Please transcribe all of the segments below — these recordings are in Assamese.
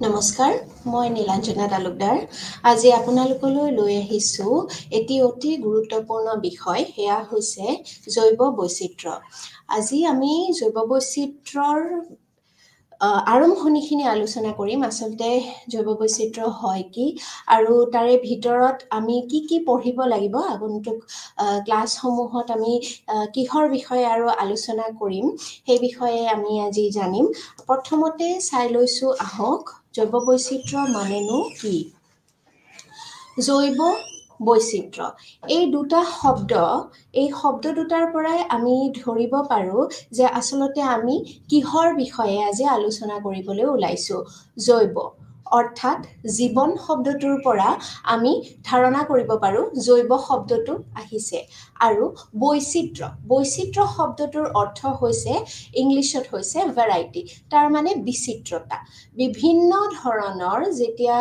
নমস্কাৰ, মই নীলাঞ্জনা তালুকদাৰ। আজি আপোনালোকলৈ লৈ আহিছোঁ এটি অতি গুৰুত্বপূৰ্ণ বিষয়, সেয়া হৈছে জৈৱ বৈচিত্ৰ্য। আজি আমি জৈৱ বৈচিত্ৰ্যৰ আৰম্ভণিখিনি আলোচনা কৰিম। আচলতে জৈৱ বৈচিত্ৰ্য হয় কি আৰু তাৰে ভিতৰত আমি কি কি পঢ়িব লাগিব, আগন্তুক ক্লাছসমূহত আমি কিহৰ বিষয়ে আৰু আলোচনা কৰিম সেই বিষয়ে আমি আজি জানিম। প্ৰথমতে চাই লৈছোঁ আহক, জৈৱ বৈচিত্ৰ্য মানেনো কি? জৈৱ বৈচিত্ৰ্য এই দুটা শব্দ, এই শব্দ দুটাৰ পৰাই আমি ধৰিব পাৰোঁ যে আচলতে আমি কিহৰ বিষয়ে আজি আলোচনা কৰিবলৈ ওলাইছোঁ। জৈৱ অৰ্থাৎ জীৱন শব্দটোৰ পৰা আমি ধাৰণা কৰিব পাৰোঁ জৈৱ শব্দটো আহিছে। আৰু বৈচিত্ৰ্য শব্দটোৰ অৰ্থ হৈছে, ইংলিছত হৈছে ভেৰাইটি, তাৰ মানে বিচিত্ৰতা। বিভিন্ন ধৰণৰ যেতিয়া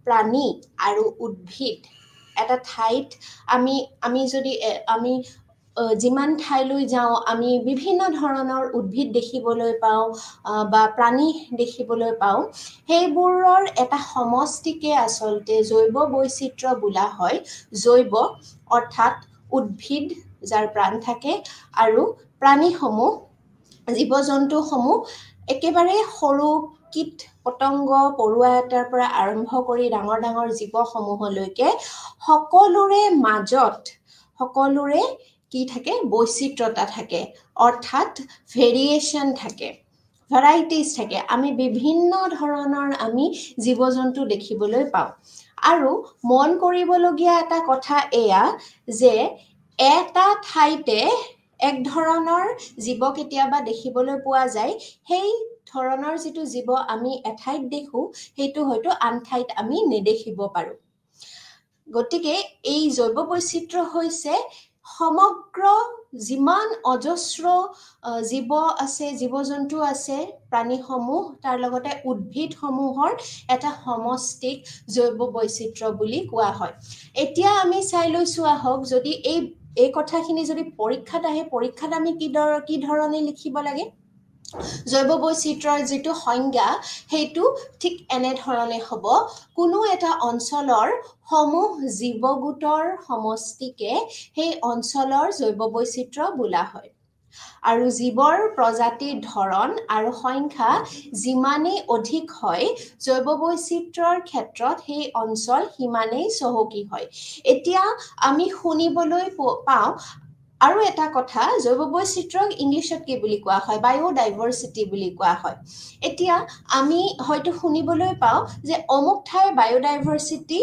প্ৰাণী আৰু উদ্ভিদ এটা ঠাইত আমি যদি যিমান ঠাইলৈ যাওঁ আমি বিভিন্ন ধৰণৰ উদ্ভিদ দেখিবলৈ পাওঁ বা প্ৰাণী দেখিবলৈ পাওঁ। সেইবোৰৰ এটা সমষ্টিকে আচলতে জৈৱ বৈচিত্ৰ্য বোলা হয়। জৈৱ অৰ্থাৎ উদ্ভিদ যাৰ প্ৰাণ থাকে আৰু প্ৰাণীসমূহ, জীৱ জন্তুসমূহ একেবাৰে সৰু কীট পতংগ, পৰুৱা এটাৰ পৰা আৰম্ভ কৰি ডাঙৰ ডাঙৰ জীৱসমূহলৈকে সকলোৰে মাজত সকলোৰে কি থাকে? বৈচিত্ৰতা থাকে, অৰ্থাৎ ভেৰিয়েশ্যন থাকে, ভেৰাইটিজ থাকে। আমি বিভিন্ন ধৰণৰ আমি জীৱ জন্তু দেখিবলৈ পাওঁ। আৰু মন কৰিবলগীয়া এটা কথা এয়া যে এটা ঠাইতে এক ধৰণৰ জীৱ কেতিয়াবা দেখিবলৈ পোৱা যায়, সেই ধৰণৰ যিটো জীৱ আমি এঠাইত দেখোঁ সেইটো হয়তো আন ঠাইত আমি নেদেখিব পাৰোঁ। গতিকে এই জৈৱ বৈচিত্ৰ্য হৈছে সমগ্ৰ যিমান অজস্ৰ জীৱ আছে, জীৱ জন্তু আছে, প্ৰাণীসমূহ, তাৰ লগতে উদ্ভিদসমূহৰ এটা সমষ্টিক জৈৱ বৈচিত্ৰ্য বুলি কোৱা হয়। এতিয়া আমি চাই লৈছোঁ আহক, যদি এই কথাখিনি যদি পৰীক্ষাত আহে, পৰীক্ষাত আমি কি ধৰণে লিখিব লাগে? জৈৱ বৈচিত্ৰ্যৰ যিটো সংজ্ঞা সেইটো ঠিক এনেধৰণে হ'ব। কোনো এটা অঞ্চলৰ সমূহ জীৱগোটৰ সমষ্টিকে সেই অঞ্চলৰ জৈৱ বৈচিত্ৰ্য বোলা হয়। আৰু জীৱৰ প্ৰজাতিৰ ধৰণ আৰু সংখ্যা যিমানেই অধিক হয়, জৈৱ বৈচিত্ৰ্যৰ ক্ষেত্ৰত সেই অঞ্চল সিমানেই চহকী হয়। এতিয়া আমি শুনিবলৈ পাওঁ আৰু এটা কথা, জৈৱ বৈচিত্ৰ্যক ইংলিছত কি বুলি কোৱা হয়? বায়'ডাইভাৰ্চিটি বুলি কোৱা হয়। এতিয়া আমি হয়তো শুনিবলৈ পাওঁ যে অমুক ঠাইৰ বায়'ডাইভাৰ্চিটি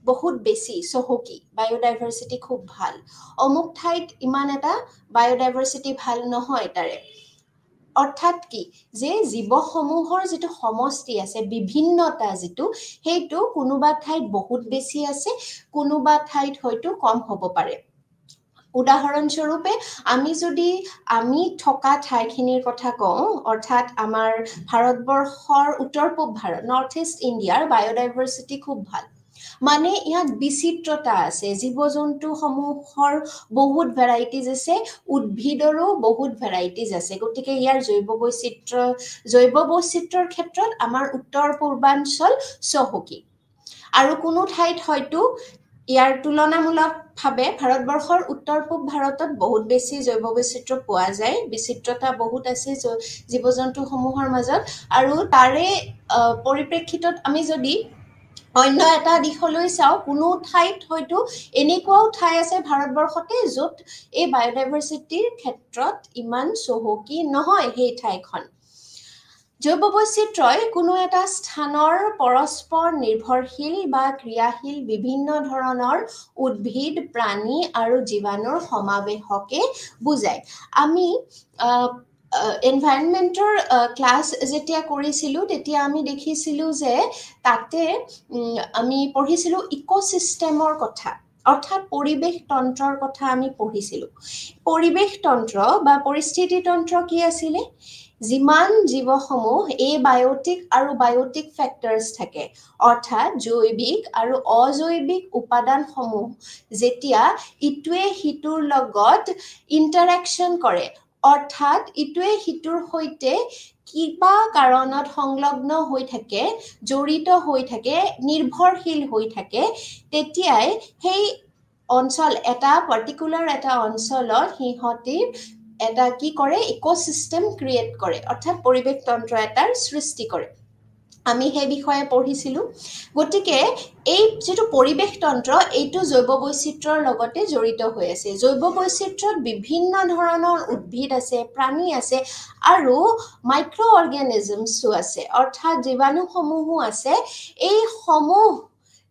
বহুত বেছি চহকী, বায়'ডাইভাৰ্চিটি খুব ভাল। অমুক ঠাইত ইমান এটা বায়'ডাইভাৰ্চিটি ভাল নহয় তাৰে। অৰ্থাৎ কি? যে জীৱসমূহৰ যিটো সমষ্টি আছে, বিভিন্নতা যিটো, সেইটো কোনোবা ঠাইত বহুত বেছি আছে, কোনোবা ঠাইত হয়তো কম হ'ব পাৰে। উদাহৰণস্বৰূপে আমি থকা ঠাইখিনিৰ কথা কওঁ, অৰ্থাৎ আমাৰ ভাৰতবৰ্ষৰ উত্তৰ পূব ভাৰত, নৰ্থ ইষ্ট ইণ্ডিয়াৰ বায়'ডাইভাৰ্চিটি খুব ভাল। মানে ইয়াত বিচিত্ৰতা আছে, জীৱ জন্তুসমূহৰ বহুত ভেৰাইটিজ আছে, উদ্ভিদৰো বহুত ভেৰাইটিজ আছে। গতিকে ইয়াৰ জৈৱ বৈচিত্ৰ্যৰ ক্ষেত্ৰত আমাৰ উত্তৰ পূৰ্বাঞ্চল চহকী। আৰু কোনো ঠাইত হয়তো ইয়াৰ তুলনামূলকভাৱে ভাৰতবৰ্ষৰ উত্তৰ পূব ভাৰতত বহুত বেছি জৈৱ বৈচিত্ৰ্য পোৱা যায়, বিচিত্ৰতা বহুত আছে জীৱ জন্তুসমূহৰ মাজত। আৰু তাৰে পৰিপ্ৰেক্ষিতত আমি যদি অন্য এটা দিশলৈ চাওঁ, কোনো ঠাইত হয়তো এনেকুৱাও ঠাই আছে ভাৰতবৰ্ষতে য'ত এই বায়'ডাইভাৰ্চিটিৰ ক্ষেত্ৰত ইমান চহকী নহয় সেই ঠাইখন। জৈৱ বৈচিত্ৰ্যই কোনো এটা স্থানৰ পৰস্পৰ নিৰ্ভৰশীল বা ক্ৰিয়াশীল বিভিন্ন ধৰণৰ উদ্ভিদ, প্ৰাণী আৰু জীৱাণুৰ সমাৱেশকে বুজায়। আমি এনভাইৰনমেণ্টৰ ক্লাছ যেতিয়া কৰিছিলোঁ তেতিয়া আমি দেখিছিলোঁ যে তাতে আমি পঢ়িছিলোঁ ইক'চিষ্টেমৰ কথা, অৰ্থাৎ পৰিৱেশ তন্ত্ৰৰ কথা আমি পঢ়িছিলোঁ। পৰিৱেশ তন্ত্ৰ বা পৰিস্থিতি তন্ত্ৰ কি আছিলে? যিমান জীৱসমূহ এবায়'টিক আৰু বায়'টিক ফেক্টৰ্ছ থাকে, অৰ্থাৎ জৈৱিক আৰু অজৈৱিক উপাদানসমূহ যেতিয়া ইটোৱে সিটোৰ লগত ইণ্টাৰেকশ্যন কৰে, অৰ্থাৎ ইটোৱে সিটোৰ সৈতে কিবা কাৰণত সংলগ্ন হৈ থাকে, জড়িত হৈ থাকে, নিৰ্ভৰশীল হৈ থাকে, তেতিয়াই সেই অঞ্চল এটা পাৰ্টিকুলাৰ এটা অঞ্চলত সিহঁতে এটা কি কৰে ইকোসিস্টেম ক্ৰিয়েট কৰে, অৰ্থাৎ পৰিৱেশ তন্ত্ৰ এটাৰ সৃষ্টি কৰে। আমি সেই বিষয়ে পঢ়িছিলোঁ। গতিকে এই যেটো পৰিৱেশ তন্ত্ৰ এইটো জৈৱ বৈচিত্ৰ্যৰ লগতে জড়িত হৈ আছে। জৈৱ বৈচিত্ৰ্যত বিভিন্ন ধৰণৰ উদ্ভিদ আছে, প্ৰাণী আছে আৰু মাইক্ৰ অৰ্গেনিজমছো আছে, অৰ্থাৎ জীৱাণুসমূহো আছে। এই সমূহ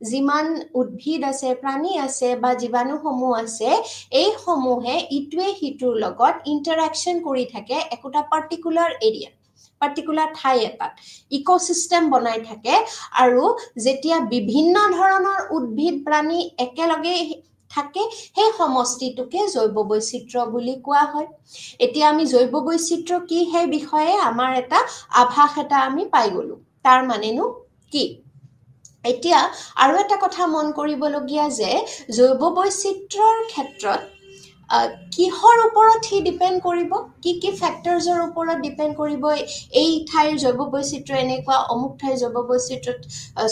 যিমান উদ্ভিদ আছে, প্ৰাণী আছে বা জীৱাণুসমূহ আছে, এই সমূহে ইটোৱে সিটোৰ লগত ইন্টাৰেকশন কৰি থাকে একোটা পাৰ্টিকুলাৰ এৰিয়া, পাৰ্টিকুলাৰ ঠাই এটাত ইকোসিস্টেম বনাই থাকে। আৰু যেতিয়া বিভিন্ন ধৰণৰ উদ্ভিদ প্ৰাণী একেলগে থাকে, সেই সমষ্টিটোকে জৈৱ বৈচিত্ৰ্য বুলি কোৱা হয়। এতিয়া আমি জৈৱ বৈচিত্ৰ্য কি সেই বিষয়ে আমাৰ এটা আভাস এটা আমি পাই গলো। তাৰ মানেনো কি? এতিয়া আৰু এটা কথা মন কৰিবলগীয়া যে জৈৱ বৈচিত্ৰ্যৰ ক্ষেত্ৰত কিহৰ ওপৰত হি ডিপেন্ড কৰিব, কি ফেক্টৰছৰ ওপৰত ডিপেন্ড কৰিব এই ঠাইৰ জৈৱ বৈচিত্ৰ্য এনেকুৱা, অমুক ঠাইৰ জৈৱ বৈচিত্ৰ্যত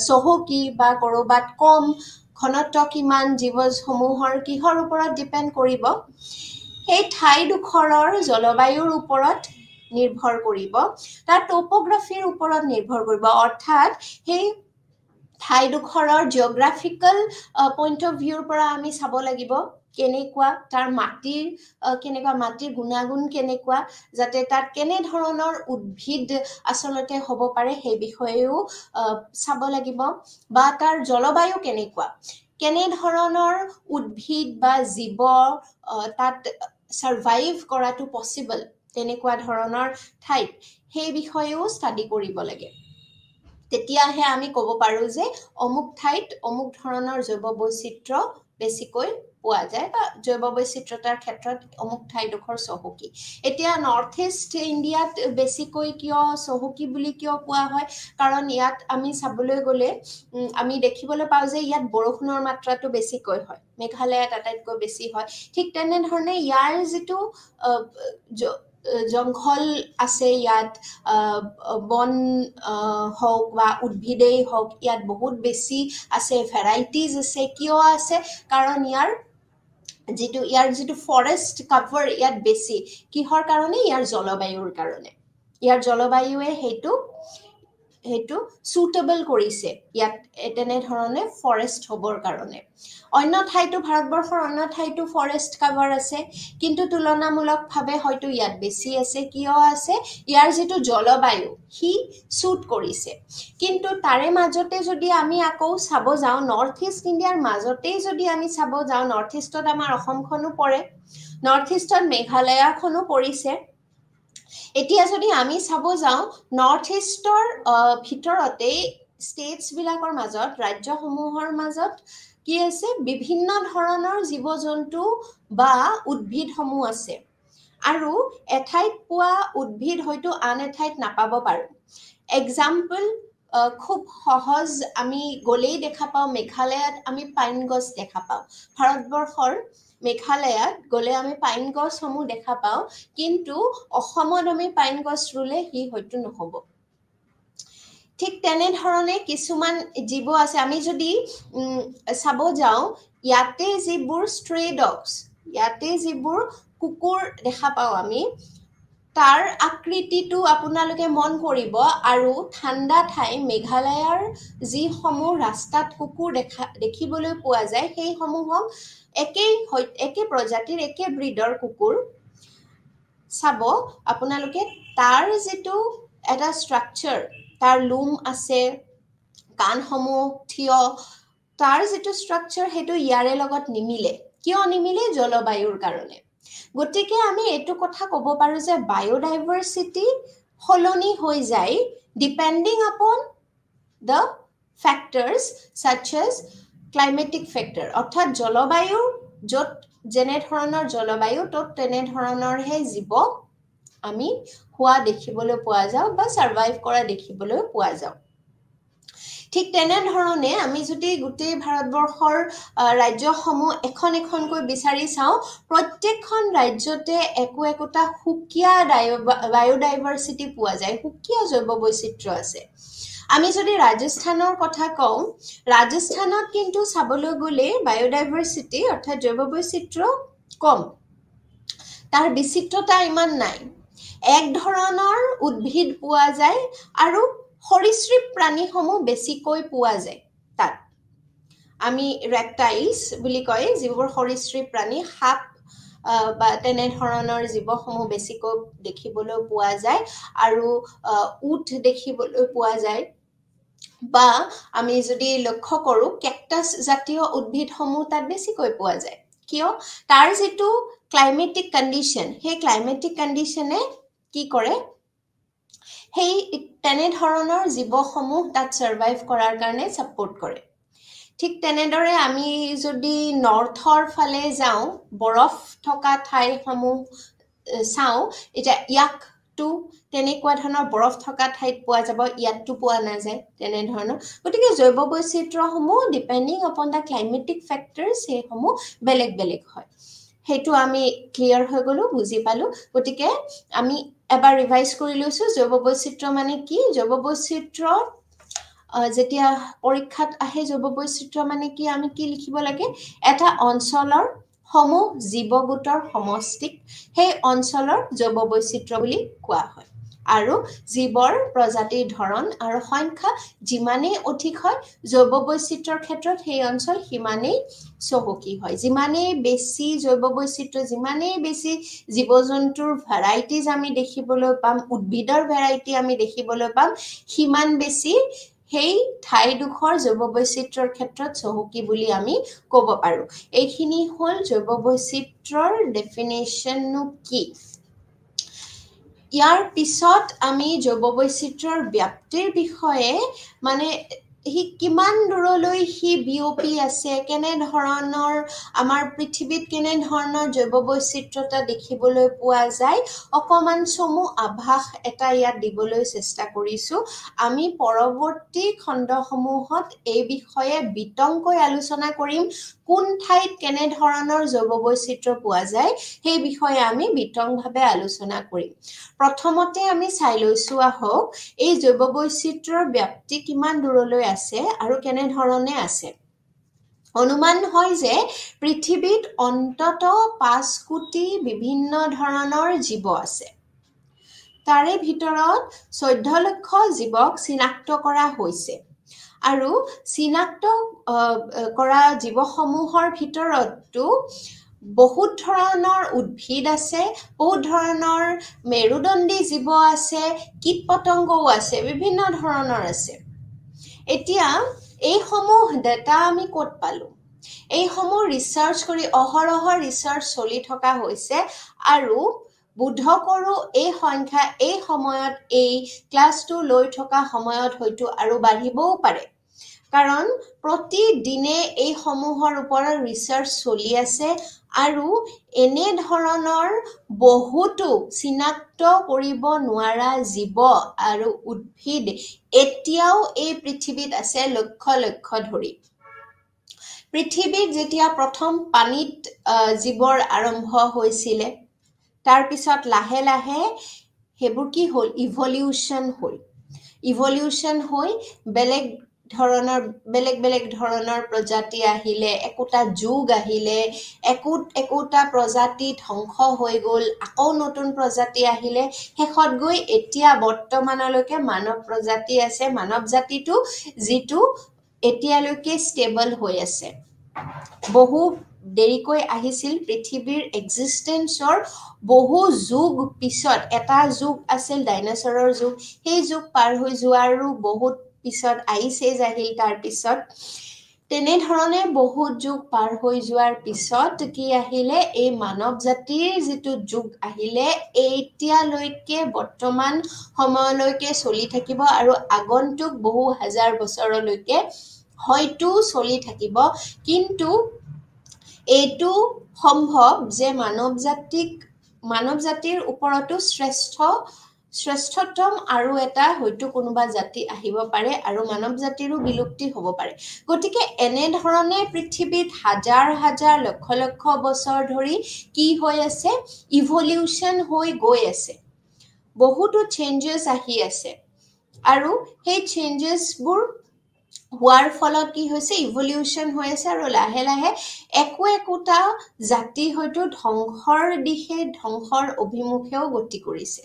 চহকী বা কৰবাত কম, ঘনত্ব কিমান, জীৱসমূহৰ কিহৰ ওপৰত ডিপেন্ড কৰিব? সেই ঠাইডোখৰৰ জলবায়ুৰ ওপৰত নিৰ্ভৰ কৰিব, তাৰ টপোগ্ৰাফিৰ ওপৰত নিৰ্ভৰ কৰিব, অৰ্থাৎ সেই ঠাইডোখৰৰ জিঅ'গ্ৰাফিকেল পইণ্ট অফ ভিউৰ পৰা আমি চাব লাগিব কেনেকুৱা, তাৰ মাটিৰ কেনেকুৱা, মাটিৰ গুণাগুণ কেনেকুৱা, যাতে তাত কেনে ধৰণৰ উদ্ভিদ আচলতে হ'ব পাৰে সেই বিষয়েও চাব লাগিব, বা তাৰ জলবায়ু কেনেকুৱা, কেনে ধৰণৰ উদ্ভিদ বা জীৱ তাত সাৰ্ভাইভ কৰাটো পসিবল, তেনেকুৱা ধৰণৰ ঠাইত সেই বিষয়েও ষ্টাডি কৰিব লাগে। তেতিয়াহে আমি ক'ব পাৰো যে অমুক ঠাইত অমুক ধৰণৰ জৈৱ বৈচিত্ৰ্য বেছিকৈ পোৱা যায় বা জৈৱ বৈচিত্ৰ্যতাৰ ক্ষেত্ৰত অমুক ঠাইডোখৰ চহকী। এতিয়া নৰ্থ ইষ্ট ইণ্ডিয়াত বেছিকৈ কিয় চহকী বুলি কিয় কোৱা হয়? কাৰণ ইয়াত আমি চাবলৈ গ'লে আমি দেখিবলৈ পাওঁ যে ইয়াত বৰষুণৰ মাত্ৰাটো বেছিকৈ হয়, মেঘালয়ত আটাইতকৈ বেছি হয়। ঠিক তেনেধৰণে ইয়াৰ যিটো জংঘল আছে, ইয়াত বন হওক বা উদ্ভিদেই হওক, ইয়াত বহুত বেছি আছে, ভেৰাইটিজ আছে। কিয় আছে? কাৰণ ইয়াৰ যিটো ফৰেষ্ট কাভাৰ ইয়াত বেছি। কিহৰ কাৰণে? ইয়াৰ জলবায়ুৰ কাৰণে। ইয়াৰ জলবায়ুৱে সেইটো সুটেবল কৰিছে ইয়াত তেনেধৰণে ফৰেষ্ট হ'বৰ কাৰণে। অন্য ঠাইতো, ভাৰতবৰ্ষৰ অন্য ঠাইতো ফৰেষ্ট কাভাৰ আছে, কিন্তু তুলনামূলকভাৱে হয়তো ইয়াত বেছি আছে। কিয় আছে? ইয়াৰ যিটো জলবায়ু সি সুট কৰিছে। কিন্তু তাৰে মাজতে যদি আমি আকৌ চাব যাওঁ, নৰ্থ ইষ্ট ইণ্ডিয়াৰ মাজতেই যদি আমি চাব যাওঁ, নৰ্থ ইষ্টত আমাৰ অসমখনো পৰে, নৰ্থ ইষ্টত মেঘালয়খনো পৰিছে। এতিয়া যদি আমি চাব যাওঁ, নৰ্থ ইষ্টৰ ভিতৰতেই ষ্টেটছ বিলাকৰ মাজত, ৰাজ্যসমূহৰ মাজত কি আছে? বিভিন্ন ধৰণৰ জীৱ জন্তু বা উদ্ভিদসমূহ আছে, আৰু এঠাইত পোৱা উদ্ভিদ হয়তো আন এঠাইত নাপাব পাৰো। এক্সাম্পল খুব সহজ, আমি গ'লেই দেখা পাওঁ, মেঘালয়ত আমি পাইন গছ দেখা পাওঁ। ভাৰতবৰ্ষৰ মেঘালয়ত গ'লে আমি পাইন গছসমূহ দেখা পাওঁ, কিন্তু অসমত আমি পাইন গছ ৰুলে সি হয়তো নহ'ব। ঠিক তেনেধৰণে কিছুমান জীৱ আছে। আমি যদি চাব যাওঁ, ইয়াতে যিবোৰ ষ্ট্ৰে ডগছ, ইয়াতে যিবোৰ কুকুৰ দেখা পাওঁ আমি, তাৰ আকৃতিটো আপোনালোকে মন কৰিব, আৰু ঠাণ্ডা ঠাই মেঘালয়ৰ যিসমূহ ৰাস্তাত কুকুৰ দেখিবলৈ পোৱা যায়, সেইসমূহক একে প্ৰজাতিৰ, একে ব্ৰীডৰ কুকুৰ চাব আপোনালোকে, তাৰ যিটো এটা ষ্ট্ৰাকচাৰ, তাৰ লোম আছে, কাণসমূহ থিয়, তাৰ যিটো ষ্ট্ৰাকচাৰ সেইটো ইয়াৰে লগত নিমিলে। কিয় নিমিলে? জলবায়ুৰ কাৰণে। গতিকে আমি এইটো কথা ক'ব পাৰো যে বায়োডাইভাৰ্চিটি সলনি হৈ যায় depending upon the factors such as climatic factor, অৰ্থাৎ জলবায়ু য'ত যেনে ধৰণৰ জলবায়ু, ত'ত তেনেধৰণৰহে জীৱ আমি হোৱা দেখিবলৈ পোৱা যাওঁ বা সাৰ্ভাইভ কৰা দেখিবলৈ পোৱা যাওঁ। ঠিক তেনেধৰণে আমি যদি গোটেই ভাৰতবৰ্ষৰ ৰাজ্যসমূহ এখন এখনকৈ বিচাৰি চাওঁ প্ৰত্যেকখন ৰাজ্যতে একোটা সুকীয়া বায়োডাইভাৰ্চিটি পোৱা যায় সুকীয়া জৈৱ বৈচিত্ৰ্য আছে আমি যদি ৰাজস্থানৰ কথা কওঁ ৰাজস্থানত কিন্তু চাবলৈ গ'লে বায়োডাইভাৰ্চিটি অৰ্থাৎ জৈৱ বৈচিত্ৰ্য কম তাৰ বিচিত্ৰতা ইমান নাই এক ধৰণৰ উদ্ভিদ পোৱা যায় আৰু সৰীসৃপ প্ৰাণীসমূহ বেছিকৈ পোৱা যায় তাত আমি ৰেপটাইলছ বুলি কয় যিবোৰ সৰীসৃপ প্ৰাণী সাপ বা তেনে ধৰণৰ জীৱসমূহ বেছিকৈ দেখিবলৈ পোৱা যায় আৰু উট দেখিবলৈ পোৱা যায় বা আমি যদি লক্ষ্য কৰোঁ কেকটাছ জাতীয় উদ্ভিদসমূহ তাত বেছিকৈ পোৱা যায় কিয় তাৰ যেটো ক্লাইমেটিক কন্ডিশন হে ক্লাইমেটিক কন্ডিশনে কি কৰে হেই তেনে ধৰণৰ জীৱসমূহ তাত সাৰ্ভাইভ কৰাৰ কাৰণে সাপোৰ্ট কৰে ঠিক তেনেদৰে আমি যদি নৰ্থৰ ফালে যাওঁ বৰফ থকা ঠাইসমূহ চাওঁ এটা ইয়াকটো তেনেকুৱা ধৰণৰ বৰফ থকা ঠাইত পোৱা যাব ইয়াতটো পোৱা নাযায় তেনে ধৰণৰ গতিকে জৈৱ বৈচিত্ৰ্যসমূহ ডিপেন্ডিং অপন দা ক্লাইমেটিক ফেক্টৰছ সেইসমূহ বেলেগ বেলেগ হয় হেতু আমি ক্লিয়াৰ হৈ গলো বুজি পালো গতিকে আমি এবাৰ ৰিভাইজ কৰি লৈছো জৈৱ বৈচিত্ৰ্য মানে কি জৈৱ বৈচিত্ৰ্য যেতিয়া পৰীক্ষাত আহে জৈৱ বৈচিত্ৰ্য মানে কি আমি কি লিখিব লাগে এটা অঞ্চলৰ সমূহ জীৱগোটৰ সমষ্টিক সেই অঞ্চলৰ জৈৱ বৈচিত্ৰ্য বুলি কোৱা হয় আৰু জীৱৰ প্ৰজাতিৰ ধৰণ আৰু সংখ্যা যিমানেই অধিক হয় জৈৱ বৈচিত্ৰ্যৰ ক্ষেত্ৰত সেই অঞ্চল সিমানেই চহকী হয় যিমানেই বেছি জৈৱ বৈচিত্ৰ্য যিমানেই বেছি জীৱ-জন্তুৰ ভ্যাৰাইটিজ আমি দেখিবলৈ পাম উদ্ভিদৰ ভ্যাৰাইটি আমি দেখিবলৈ পাম সিমান বেছি সেই ঠাইডোখৰ জৈৱ বৈচিত্ৰ্যৰ ক্ষেত্ৰত চহকী বুলি আমি ক'ব পাৰো এইখিনি হল জৈৱ বৈচিত্ৰ্যৰ ডেফিনেশননো কি ইয়াৰ পিছত আমি জৈৱ বৈচিত্ৰ্যৰ ব্যাপ্তিৰ বিষয়ে মানে হি কিমান দূৰলৈ হি বিওপি আছে কেনে ধৰণৰ আমাৰ পৃথিৱীত কেনে ধৰণৰ জৈৱ বৈচিত্ৰ্যতা দেখিবলৈ পোৱা যায় অকমান চমু আভাস এটা ইয়াত দিবলৈ চেষ্টা কৰিছো আমি পৰৱৰ্তী খণ্ডসমূহত এই বিষয়ে বিতংকৈ আলোচনা কৰিম কোন ঠাইত কেনে ধৰণৰ জৈৱ বৈচিত্ৰ্য পোৱা যায় সেই বিষয়ে আমি বিতংভাৱে আলোচনা কৰিম প্ৰথমতে আমি চাই লৈছো আহক এই জৈৱ বৈচিত্ৰ্যৰ ব্যাপ্তি কিমান দূৰলৈ আছে আৰু কেনে ধৰণে আছে অনুমান হয় যে পৃথিৱীত অন্তত 5 কোটি বিভিন্ন ধৰণৰ জীৱ আছে তাৰে ভিতৰত 14 লক্ষ জীৱক চিনাক্ত কৰা হৈছে আৰু চিনাক্ত কৰা জীৱসমূহৰ ভিতৰতো বহুত ধৰণৰ উদ্ভিদ আছে বহুত ধৰণৰ মেৰুদণ্ডী জীৱ আছে কীট-পতংগও আছে বিভিন্ন ধৰণৰ আছে এতিয়া এই সমূহ ডাটা আমি ক'ত পালো এই সমূহ ৰিসাৰ্চ কৰি অহৰহ ৰিসাৰ্চ চলি থকা হৈছে আৰু বুদ্ধ কৰো এই সংখ্যা এই সময়ত এই ক্লাছটো লৈ থকা সময়ত হয়তো আৰু বাঢ়িবও পাৰে কাৰণ প্ৰতিদিনে এই সমূহৰ ওপৰত ৰিসাৰ্চ চলি আছে আৰু এনে ধৰণৰ বহুতো চিনাক্ত কৰিব নোৱাৰা জীৱ আৰু উদ্ভিদ এতিয়াও এই পৃথিৱীত আছে লক্ষ লক্ষ ধৰি পৃথিৱীত যেতিয়া প্ৰথম পানীত জীৱৰ আৰম্ভ হৈছিল তাৰ পিছত লাহে লাহে হেবোৰ কি হল ইভলিউশন হৈ বেলেগ ধৰণৰ প্ৰজাতি আহিলে একোটা যুগ আহিলে একোটা প্ৰজাতি ধ্বংস হৈ গল আকৌ নতুন প্ৰজাতি আহিলে শেষত গৈ এতিয়া বৰ্তমানলৈকে মানৱ প্ৰজাতি আছে মানৱ জাতিটো যিটো এতিয়ালৈকে ষ্টেবল হৈ আছে বহু দেৰিকৈ আহিছিল পৃথিৱীৰ এক্সিস্টেন্সৰ বহু যুগ পিছত এটা যুগ আছিল ডাইনোসৰৰ যুগ সেই যুগ পাৰ হৈ যোৱাৰো বহুত পিছত আইচ এজ আহিল তাৰ পিছত তেনে ধৰণে বহুত যুগ পাৰ হৈ যোৱাৰ পিছত কি আহিলে এই মানৱ জাতিৰ যেটো যুগ আহিলে এতিয়ালৈকে বৰ্তমান সময়লৈকে চলি থাকিব আৰু আগন্তুক বহু হাজাৰ বছৰলৈকে হয়তো চলি থাকিব কিন্তু এইটো সম্ভৱ যে মানৱ জাতিৰ ওপৰতো শ্ৰেষ্ঠ শ্ৰেষ্ঠতম আৰু এটা হয়তো কোনোবা জাতি আহিব পাৰে আৰু মানৱ জাতিৰো বিলুপ্তি হ'ব পাৰে গতিকে এনে ধৰণে পৃথিৱীত হাজাৰ হাজাৰ লক্ষ লক্ষ বছৰ ধৰি কি হৈ আছে ইভলিউশন হৈ গৈ আছে বহুতো চেঞ্জেছ আহি আছে আৰু সেই চেঞ্জেছবোৰ হোৱাৰ ফলত কি হৈছে ইভলিউশন হৈ আছে আৰু লাহে লাহে একোটা জাতি হয়তো ধ্বংসৰ দিশে ধ্বংসৰ অভিমুখেও গতি কৰিছে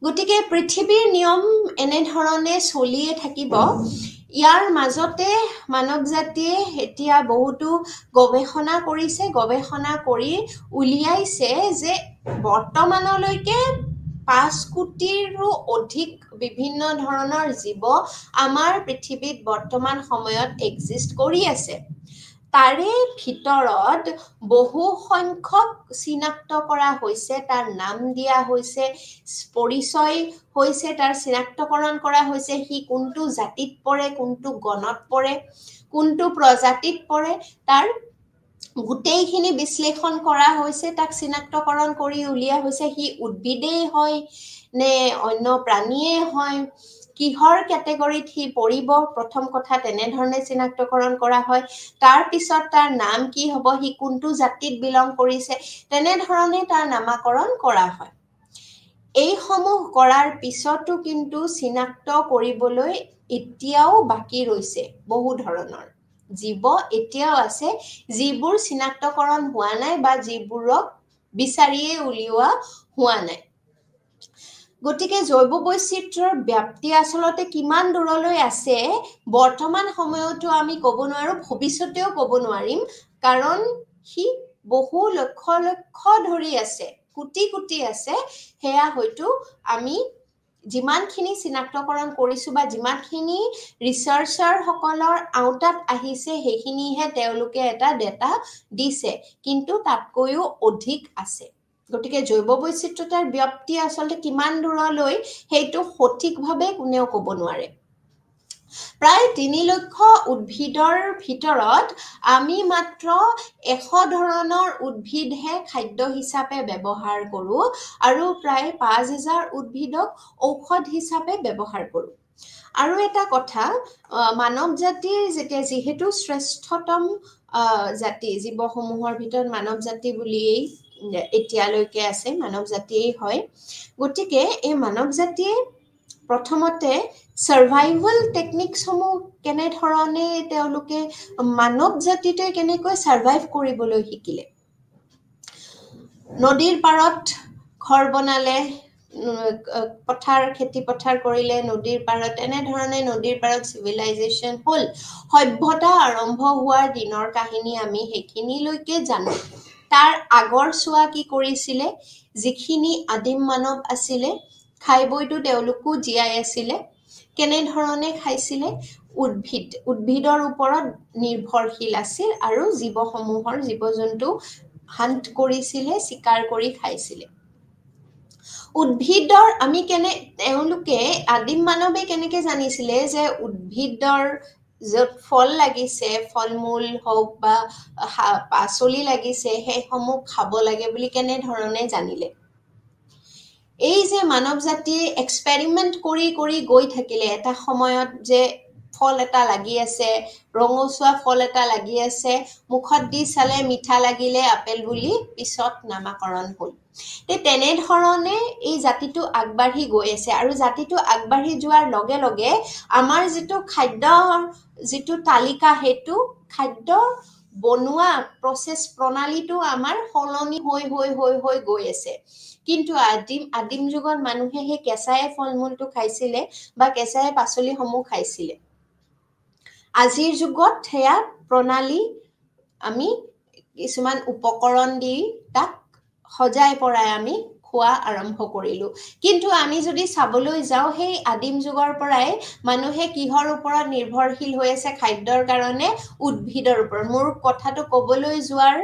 গতিকে পৃথিৱীৰ নিয়ম এনে ধৰণে চলিয়ে থাকিব ইয়াৰ মাজতে মানৱ জাতিয়ে এতিয়া বহুতো গৱেষণা কৰিছে গৱেষণা কৰি উলিয়াইছে যে বৰ্তমানলৈকে 5 কোটিৰো অধিক বিভিন্ন ধৰণৰ জীৱ আমাৰ পৃথিৱীত বৰ্তমান সময়ত এক্সিষ্ট কৰি আছে তাৰে ভিতৰত বহু সংখ্যক চিনাক্ত কৰা হৈছে তাৰ নাম দিয়া হৈছে পৰিচয় হৈছে তাৰ চিনাক্তকৰণ কৰা হৈছে হি কোনটো জাতিত পৰে কোনটো গণত পৰে কোনটো প্ৰজাতিত পৰে তাৰ গোটেইখিনি বিশ্লেষণ কৰা হৈছে তাক চিনাক্তকৰণ কৰি উলিয়া হৈছে হি উদ্ভিদেই হয় নে অন্য প্ৰাণীয়ে হয় কিহৰ কেটেগৰীত হি পৰিব প্ৰথম কথা তেনে ধৰণে চিনাক্তকৰণ কৰা হয় তাৰ পিছত তাৰ নাম কি হ'ব হি কোনটো জাতিত বিলং কৰিছে তেনে ধৰণে তাৰ নামাকৰণ কৰা হয় এই সমূহ কৰাৰ পিছতো কিন্তু চিনাক্ত কৰিবলৈ এতিয়াও বাকি ৰৈছে বহু ধৰণৰ জীৱ এতিয়াও আছে যিবোৰ চিনাক্তকৰণ হোৱা নাই বা যিবোৰক বিচাৰিয়ে উলিওৱা হোৱা নাই গতিকে জৈৱ বৈচিত্ৰ্যৰ ব্যাপ্তি আসলতে কিমান দূৰলৈ আছে বৰ্তমান সময়তো আমি ক'ব নোৱাৰো ভৱিষ্যতেও ক'ব নোৱাৰিম কাৰণ হি বহু লক্ষ লক্ষ ধৰি আছে কোটি কোটি আছে হেয়া হয়তো আমি যিমানখিনি চিনাক্তকৰণ কৰিছো বা যিমানখিনি ৰিসাৰ্চাৰ সকলৰ আউটাত আহিছে সেইখিনিহে তেওঁলোকে এটা ডেটা দিছে কিন্তু তাতকৈও অধিক আছে গতিকে জৈৱ বৈচিত্ৰ্যতাৰ ব্যাপ্তি আসলতে কিমান দূৰলৈ সেইটো সঠিকভাৱে কোনেও ক'ব নোৱাৰে প্ৰায় 3 লক্ষ উদ্ভিদৰ ভিতৰত আমি মাত্ৰ 100 ধৰণৰ উদ্ভিদহে খাদ্য হিচাপে ব্যৱহাৰ কৰো আৰু প্ৰায় 5000 উদ্ভিদক ঔষধ হিচাপে ব্যৱহাৰ কৰো আৰু এটা কথা মানৱ জাতিৰ যেহেতু শ্ৰেষ্ঠতম জাতি জীৱসমূহৰ ভিতৰত মানৱ জাতি বুলিয়েই এতিয়ালৈকে আছে মানৱ জাতিয়েই হয় গতিকে এই মানৱ জাতিয়ে প্ৰথমতে সাৰ্ভাইভেল টেকনিকসমূহ কেনে ধৰণে তেওঁলোকে মানৱ জাতিটোৱে কেনেকৈ সাৰ্ভাইভ কৰিবলৈ শিকিলে নদীৰ পাৰত ঘৰ বনালে পথাৰ খেতি পথাৰ কৰিলে নদীৰ পাৰত এনে ধৰণে নদীৰ পাৰত সিভিলাইজেশন হল সভ্যতা আৰম্ভ হোৱাৰ দিনৰ কাহিনী আমি হেখিনিলৈকে জানো তাৰ আগৰ সোৱা কি কৰিছিলে যিখিনি আদিম মানৱ আছিলে খাই বৈটো তেওঁলোকো জীয়াই আছিলে কেনে ধৰণে খাইছিলে উদ্ভিদৰ ওপৰত নিৰ্ভৰশীল আছিল আৰু জীৱসমূহৰ জীৱজন্তু হান্ট কৰিছিলে শিকাৰ কৰি খাইছিলে উদ্ভিদৰ আমি তেওঁলোকে আদিম মানৱে কেনেকে জানিছিলে যে উদ্ভিদৰ য'ত ফল লাগিছে ফলমূল হওক বা পাচলি লাগিছে সেইসমূহ খাব লাগে বুলি কেনে ধৰণে জানিলে এই যে মানৱ জাতিয়ে এক্সপেৰিমেন্ট কৰি কৰি গৈ থাকিলে এটা সময়ত যে ফল এটা লাগি আছে ৰঙচুৱা ফল এটা লাগি আছে মুখত দি চালে মিঠা লাগিলে আপেল বুলি পিছত নামাকৰণ হ'ল তেনে ধৰণে এই জাতিটো আগবাঢ়ি গৈ আছে আৰু জাতিটো আগবাঢ়ি যোৱাৰ লগে লগে আমাৰ যিটো খাদ্যৰ যিটো তালিকা হেতু খাদ্য বনোৱা প্ৰসেস প্ৰণালীটো আমাৰ সলনি হৈ গৈ আছে কিন্তু আদিম যুগত মানুহে হে কেঁচাই ফলমূলটো খাইছিলে বা কেঁচাই পাচলিসমূহ খাইছিলে আজিৰ যুগত হেয়া প্ৰণালী আমি কিছুমান উপকৰণ দি তাক সজাই পৰাই আমি খোৱা আৰম্ভ কৰিলো কিন্তু আমি যদি চাবলৈ যাও সেই আদিম যুগৰ পৰাই মানুহে কিহৰ ওপৰত নিৰ্ভৰশীল হৈ আছে খাদ্যৰ কাৰণে উদ্ভিদৰ ওপৰত মোৰ কথাটো ক'বলৈ যোৱাৰ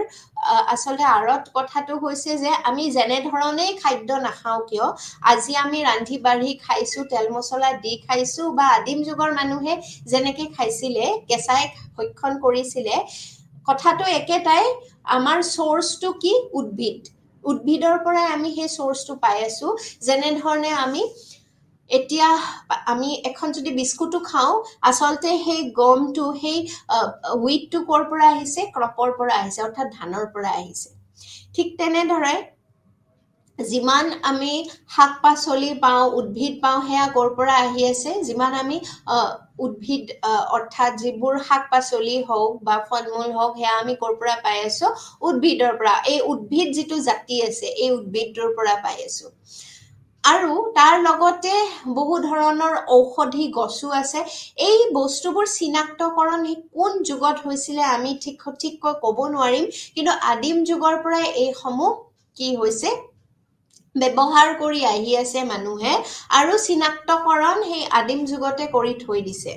আসলে আৰত কথাটো হৈছে যে আমি যেনে ধৰণে খাদ্য নাখাও কিয় আজি আমি ৰান্ধি বাঢ়ি খাইছো তেল মছলা দি খাইছো বা আদিম যুগৰ মানুহে যেনেকে খাইছিলে কেঁচাই ভক্ষণ কৰিছিলে কথাটো একেটাই আমাৰ সোৰ্সটো কি উদ্ভিদ উদ্ভিদৰ পৰা আমি সেই সোৰ্সটো পাই আছো যেনে ধৰণে আমি এতিয়া আমি এখন যদি বিস্কুটটো খাও আসলতে সেই গমটো সেই হুইটটো কৰ পৰা আহিছে ক্ৰপৰ পৰা আহিছে অৰ্থাৎ ধানৰ পৰা আহিছে ঠিক তেনেদৰে যিমান আমি শাক পাচলি পাওঁ উদ্ভিদ পাওঁ হেয়া কৰ পৰা আহি আছে যিমান আমি উদ্ভিদ অৰ্থাৎ যিবোৰ শাক পাচলি হওক বা ফলমূল হওক হেয়া আমি কৰ পৰা পাই আছো উদ্ভিদৰ পৰা এই উদ্ভিদ যিটো জাতি আছে এই উদ্ভিদৰ পৰা পাই আছো আৰু তাৰ লগতে বহু ধৰণৰ ঔষধি গছু আছে এই বস্তুবোৰ চিনাক্তকৰণ কোন যুগত হৈছিল আমি ঠিককৈ ক'ব নোৱাৰিম কিন্তু আদিম যুগৰ পৰা এই সমূহ কি হৈছে ব্যৱহাৰ কৰি আহি আছে মানুহে আৰু চিনাক্তকৰণ সেই আদিম যুগতে কৰি থৈ দিছে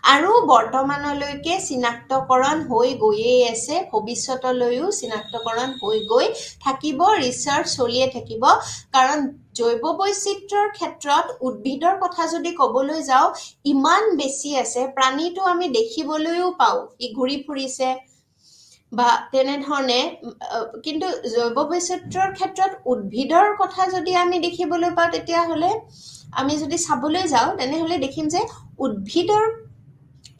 আৰু বৰ্তমানলৈকে চিনাক্তকৰণ হৈ গৈয়ে আছে ভৱিষ্যতলৈও চিনাক্তকৰণ হৈ গৈ থাকিব ৰিসাৰ্চ চলিয়ে থাকিব কাৰণ জৈৱ বৈচিত্ৰ্যৰ ক্ষেত্ৰত উদ্ভিদৰ কথা যদি ক'বলৈ যাও ইমান বেছি আছে প্ৰাণীটো আমি দেখিবলৈও পাও ই ঘূৰি ফুৰিছে বা তেনে ধৰণে কিন্তু জৈৱ বৈচিত্ৰ্যৰ ক্ষেত্ৰত উদ্ভিদৰ কথা যদি আমি দেখিবলৈ পাও তেতিয়া হলে আমি যদি চাবলৈ যাও তেনে হলে দেখিম যে উদ্ভিদৰ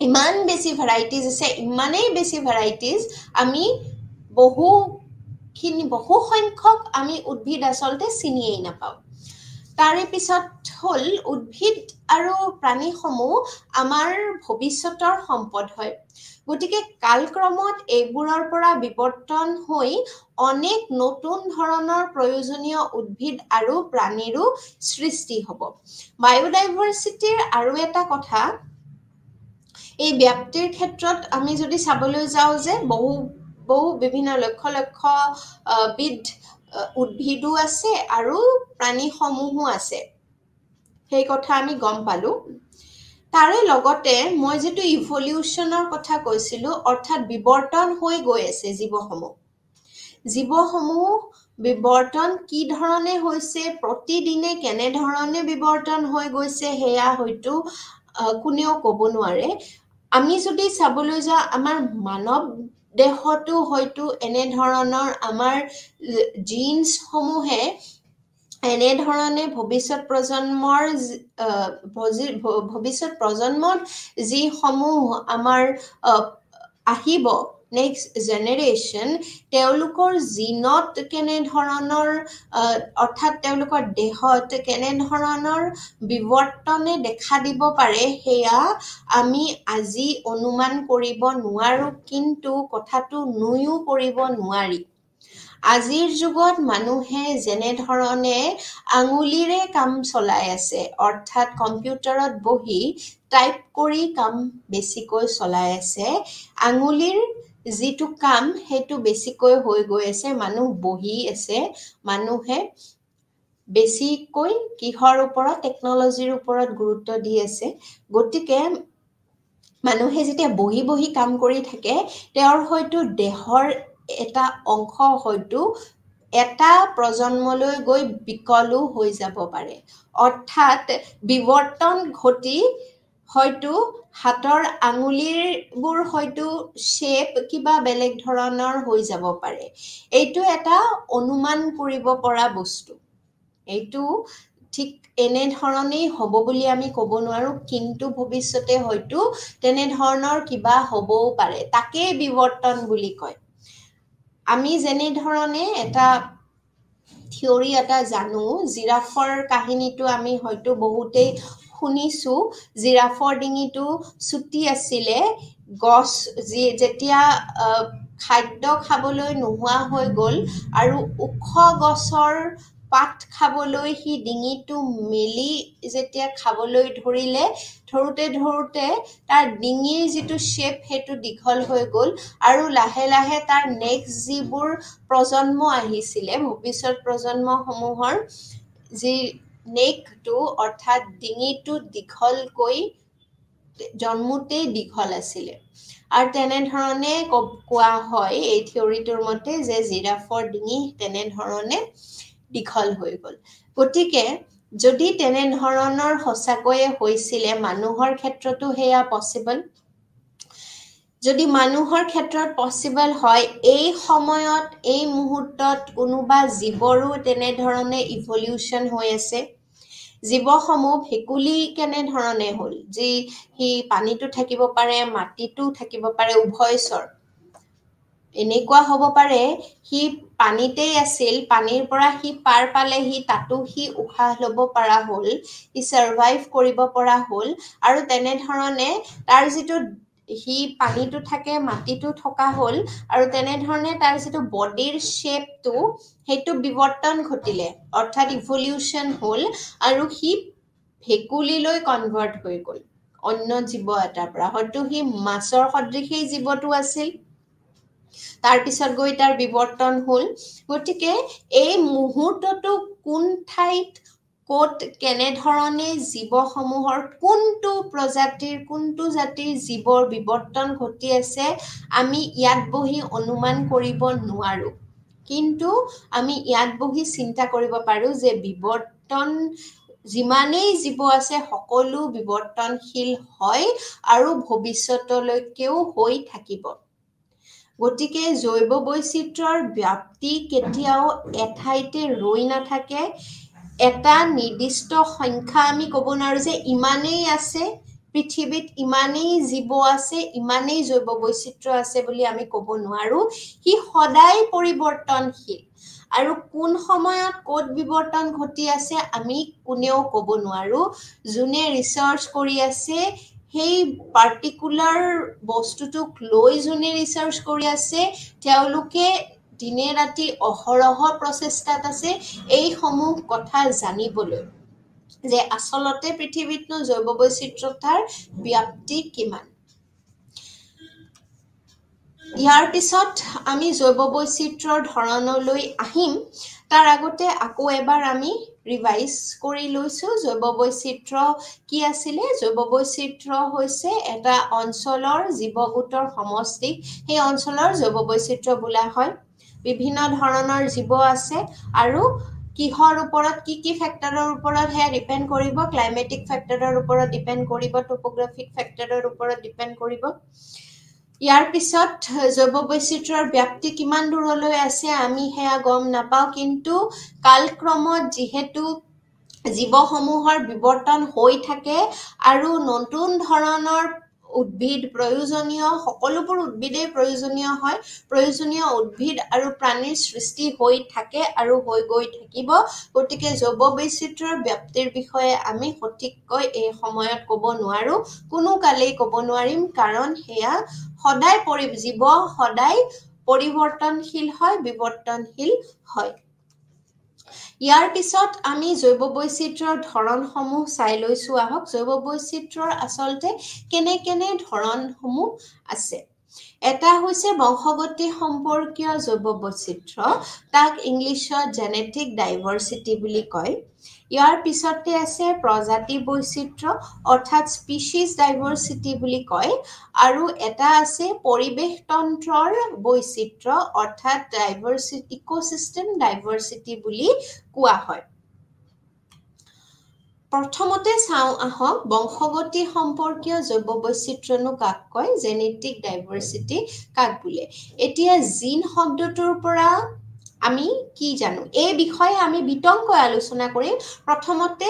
ইমান বেছি ভ্যাৰাইটিজ আছে ইমানেই বেছি ভ্যাৰাইটিজ আমি বহু সংখ্যক আমি উদ্ভিদ আসলতে চিনিয়েই নাপাও তাৰে পিছত হল উদ্ভিদ আৰু প্ৰাণীসমূহ আমাৰ ভৱিষ্যতৰ সম্পদ হয় গতিকে কালক্ৰমত এইবোৰৰ পৰা বিৱৰ্তন হৈ অনেক নতুন ধৰণৰ প্ৰয়োজনীয় উদ্ভিদ আৰু প্ৰাণীৰো সৃষ্টি হ'ব বায়োডাইভাৰ্সিটিৰ আৰু এটা কথা এই ব্যাপ্তিৰ ক্ষেত্ৰত আমি যদি চাবলৈ যাও যে বহু বিভিন্ন লক্ষ বিধ উদ্ভিদো আছে আৰু প্ৰাণীসমূহো আছে সেই কথা আমি গম পালো তাৰে লগতে মই যেটো ইভলিউশনৰ কথা কৈছিলো অৰ্থাৎ বিৱৰ্তন হৈ গৈ আছে জীৱসমূহ বিৱৰ্তন কি ধৰণে হৈছে প্ৰতিদিনে কেনে ধৰণে বিৱৰ্তন হৈ গৈছে হেয়া হয়তো কোনেও ক'ব নোৱাৰে আমি যদি চাবলৈ যাও আমাৰ মানৱ দেহতো হয়তো এনে ধৰণৰ আমাৰ জিন্স সমূহে এনে ধৰণে ভৱিষ্যত প্ৰজন্মৰ যি সমূহ আমাৰ আহিব নেক্সট জেনেৰেশ্যন তেওঁলোকৰ জিনত কেনে ধৰণৰ অৰ্থাৎ তেওঁলোকৰ দেহত কেনে ধৰণৰ বিৱৰ্তনে দেখা দিব পাৰে হেয়া আমি আজি অনুমান কৰিব নোৱাৰো কিন্তু কথাটো নুয়ো কৰিব নোৱাৰি আজিৰ যুগত মানুহে যেনে ধৰণে আঙুলিৰে কাম চলাই আছে অৰ্থাৎ কম্পিউটাৰত বহি টাইপ কৰি কাম বেছিকৈ চলাই আছে আঙুলিৰ যিটো কাম হেতু বেছিকৈ হৈ গৈ আছে মানুহ বহি আছে মানুহে বেছিকৈ কিহৰ ওপৰত টেকনলজিৰ ওপৰত গুৰুত্ব দি আছে গতিকে মানুহে যেতিয়া বহি কাম কৰি থাকে তেওঁৰ হয়তো দেহৰ এটা অংশ হয়তো এটা প্ৰজন্মলৈ গৈ বিকলো হৈ যাব পাৰে অৰ্থাৎ বিৱৰ্তন ঘটি হয়তো হাতৰ আঙুলিৰবোৰ হয়তো শেপ কিবা বেলেগ ধৰণৰ হৈ যাব পাৰে এইটো এটা অনুমান কৰিব পৰা বস্তু এইটো ঠিক এনে ধৰণেই হ'ব বুলি আমি ক'ব নোৱাৰো কিন্তু ভৱিষ্যতে হয়তো তেনে ধৰণৰ কিবা হ'বও পাৰে তাকেই বিৱৰ্তন বুলি কয় আমি যেনে ধৰণে এটা থিওৰি এটা জানো জিৰাফৰ কাহিনীটো আমি হয়তো বহুতেই শুনিছো জিৰাফৰ ডিঙিটো চুটি আছিলে গছ যেতিয়া খাদ্য খাবলৈ নোহোৱা হৈ গল আৰু ওখ গছৰ পাত খাবলৈ হি ডিঙিটো মেলি যেতিয়া খাবলৈ ধৰিলে ধৰোতে তাৰ ডিঙিৰ যিটো শেপ হেতু দীঘল হৈ গল আৰু লাহে লাহে তাৰ নেক্সট যিবোৰ প্ৰজন্ম আহিছিলে ভৱিষ্যত প্ৰজন্মসমূহৰ যি নেকটো অৰ্থাৎ ডিঙিটো দীঘলকৈ জন্মতেই দীঘল আছিলে আৰু তেনে ধৰণে কোৱা হয় এই থিওৰিটোৰ মতে যে জিৰাফৰ ডিঙি তেনে ধৰণে দীঘল হৈ গল গতিকে যদি তেনে ধৰণৰ সঁচাকৈয়ে হৈছিলে মানুহৰ ক্ষেত্ৰতো হেয়া পসিবল যদি মানুহৰ ক্ষেত্ৰত পসিবল হয় এই সময়ত এই মুহূৰ্তত কোনোবা জীৱৰো তেনেধৰণে ইভলিউশন হৈ আছে জীৱসমূহ ভেকুলী কেনেধৰণে হ'ল যি সি পানীটো থাকিব পাৰে মাটিটো থাকিব পাৰে উভয়চৰ এনেকুৱা হ'ব পাৰে সি পানীতেই আছিল পানীৰ পৰা সি পাৰ পালে সি তাতো সি উশাহ ল'ব পৰা হ'ল সি সাৰ্ভাইভ কৰিব পৰা হ'ল আৰু তেনেধৰণে তাৰ যিটো সি পানীটো থাকে মাটিটো থকা হ'ল আৰু তেনেধৰণে তাৰ যিটো বডিৰ শেপটো সেইটো বিৱৰ্তন ঘটিলে অৰ্থাৎ ইভলিউশন হ'ল আৰু সি ভেকুলীলৈ কনভাৰ্ট হৈ গ'ল অন্য জীৱ এটাৰ পৰা হয়তো সি মাছৰ সদৃশেই জীৱটো আছিল তাৰ পিছত গৈ তাৰ বিৱৰ্তন হ'ল গতিকে এই মুহূৰ্তটো কোন ঠাইত ক'ত কেনেধৰণে জীৱসমূহৰ কোনটো প্ৰজাতিৰ কোনটো জাতিৰ জীৱৰ বিৱৰ্তন ঘটি আছে আমি ইয়াত বহি অনুমান কৰিব নোৱাৰো কিন্তু আমি ইয়াত বহি চিন্তা কৰিব পাৰো যে বিৱৰ্তন যিমানেই জীৱ আছে সকলো বিৱৰ্তনশীল হয় আৰু ভৱিষ্যতলৈকেও হৈ থাকিব গতিকে জৈৱ বৈচিত্ৰ্যৰ ব্যাপ্তি কেতিয়াও এঠাইতে ৰৈ নাথাকে এটা নিৰ্দিষ্ট সংখ্যা আমি ক'ব নোৱাৰো যে ইমানেই আছে পৃথিৱীত ইমানেই জীৱ আছে ইমানেই জৈৱ বৈচিত্ৰ্য আছে বুলি আমি ক'ব নোৱাৰো সি সদায় পৰিৱৰ্তনশীল আৰু কোন সময়ত ক'ত বিৱৰ্তন ঘটি আছে আমি কোনেও ক'ব নোৱাৰো যোনে ৰিচাৰ্চ কৰি আছে সেই পাৰ্টিকুলাৰ বস্তুটোক লৈ যোনে ৰিচাৰ্চ কৰি আছে তেওঁলোকে দিনে ৰাতি অহৰহ প্ৰচেষ্টাত আছে এই সমূহ কথা জানিবলৈ যে আচলতে পৃথিৱীতনো জৈৱ বৈচিত্ৰ্যতাৰ ব্যাপ্তি কিমান ইয়াৰ পিছত আমি জৈৱ বৈচিত্ৰ্যৰ ধৰণলৈ আহিম তাৰ আগতে আকৌ এবাৰ আমি ৰিভাইজ কৰি লৈছো জৈৱ বৈচিত্ৰ্য কি আছিলে জৈৱ বৈচিত্ৰ্য হৈছে এটা অঞ্চলৰ জীৱগোটৰ সমষ্টি সেই অঞ্চলৰ জৈৱ বৈচিত্ৰ্য বোলা হয় বিভিন্ন ধৰণৰ জীৱ আছে আৰু কিহৰ ওপৰত কি ফেক্টৰৰ ওপৰত হে ডিপেন্ড কৰিব ক্লাইমেটিক ফেক্টৰৰ ওপৰত ডিপেন্ড কৰিব টপোগ্ৰাফিক ফেক্টৰৰ ওপৰত ডিপেন্ড কৰিব ইয়াৰ পিছত জৈৱ বৈচিত্ৰ্যৰ ব্যাপ্তি কিমান দূৰলৈ আছে আমি হেয়া গম নাপাও কিন্তু কালক্ৰমত যিহেতু জীৱসমূহৰ বিৱৰ্তন হৈ থাকে আৰু নতুন ধৰণৰ উদ্ভিদ প্ৰয়োজনীয় সকলোবোৰ উদ্ভিদে প্ৰয়োজনীয় হয় প্ৰয়োজনীয় উদ্ভিদ আৰু প্ৰাণীৰ সৃষ্টি হৈ থাকে আৰু হৈ গৈ থাকিব গতিকে জৈৱ বৈচিত্ৰ্যৰ ব্যাপ্তিৰ বিষয়ে আমি সঠিককৈ এই সময়ত ক'ব নোৱাৰো কোনো কালেই ক'ব নোৱাৰিম কাৰণ হেয়া সদায় জীৱ সদায় পৰিৱৰ্তনশীল হয় বিৱৰ্তনশীল হয় ইয়াৰ পিছত আমি জৈৱ বৈচিত্ৰ্যৰ ধৰণসমূহ চাই লৈছো আহক জৈৱ বৈচিত্ৰ্যৰ আচলতে কেনে ধৰণসমূহ আছে এটা হৈছে বংশগতি সম্পৰ্কীয় জৈৱ বৈচিত্ৰ্য তাক ইংলিছত জেনেটিক ডাইভাৰ্চিটি বুলি কয় ইয়াৰ পিছতে আছে প্ৰজাতি বৈচিত্ৰ্য অৰ্থাৎ স্পিচিজ ডাইভাৰ্চিটি বুলি কয় আৰু এটা আছে পৰিৱেশ তন্ত্ৰৰ বৈচিত্ৰ্য অৰ্থাৎ ডাইভাৰ্চিটি ইকোসিস্টেম ডাইভাৰ্চিটি বুলি কোৱা হয় প্ৰথমতে চাও আহক বংশগতি সম্পৰ্কীয় জৈৱ বৈচিত্ৰ্যনো কাক কয় জেনেটিক ডাইভাৰ্চিটি কাক বোলে এতিয়া জিন শব্দটোৰ পৰা আমি কি জানো এই বিষয়ে আমি বিতংকৈ আলোচনা কৰিম প্ৰথমতে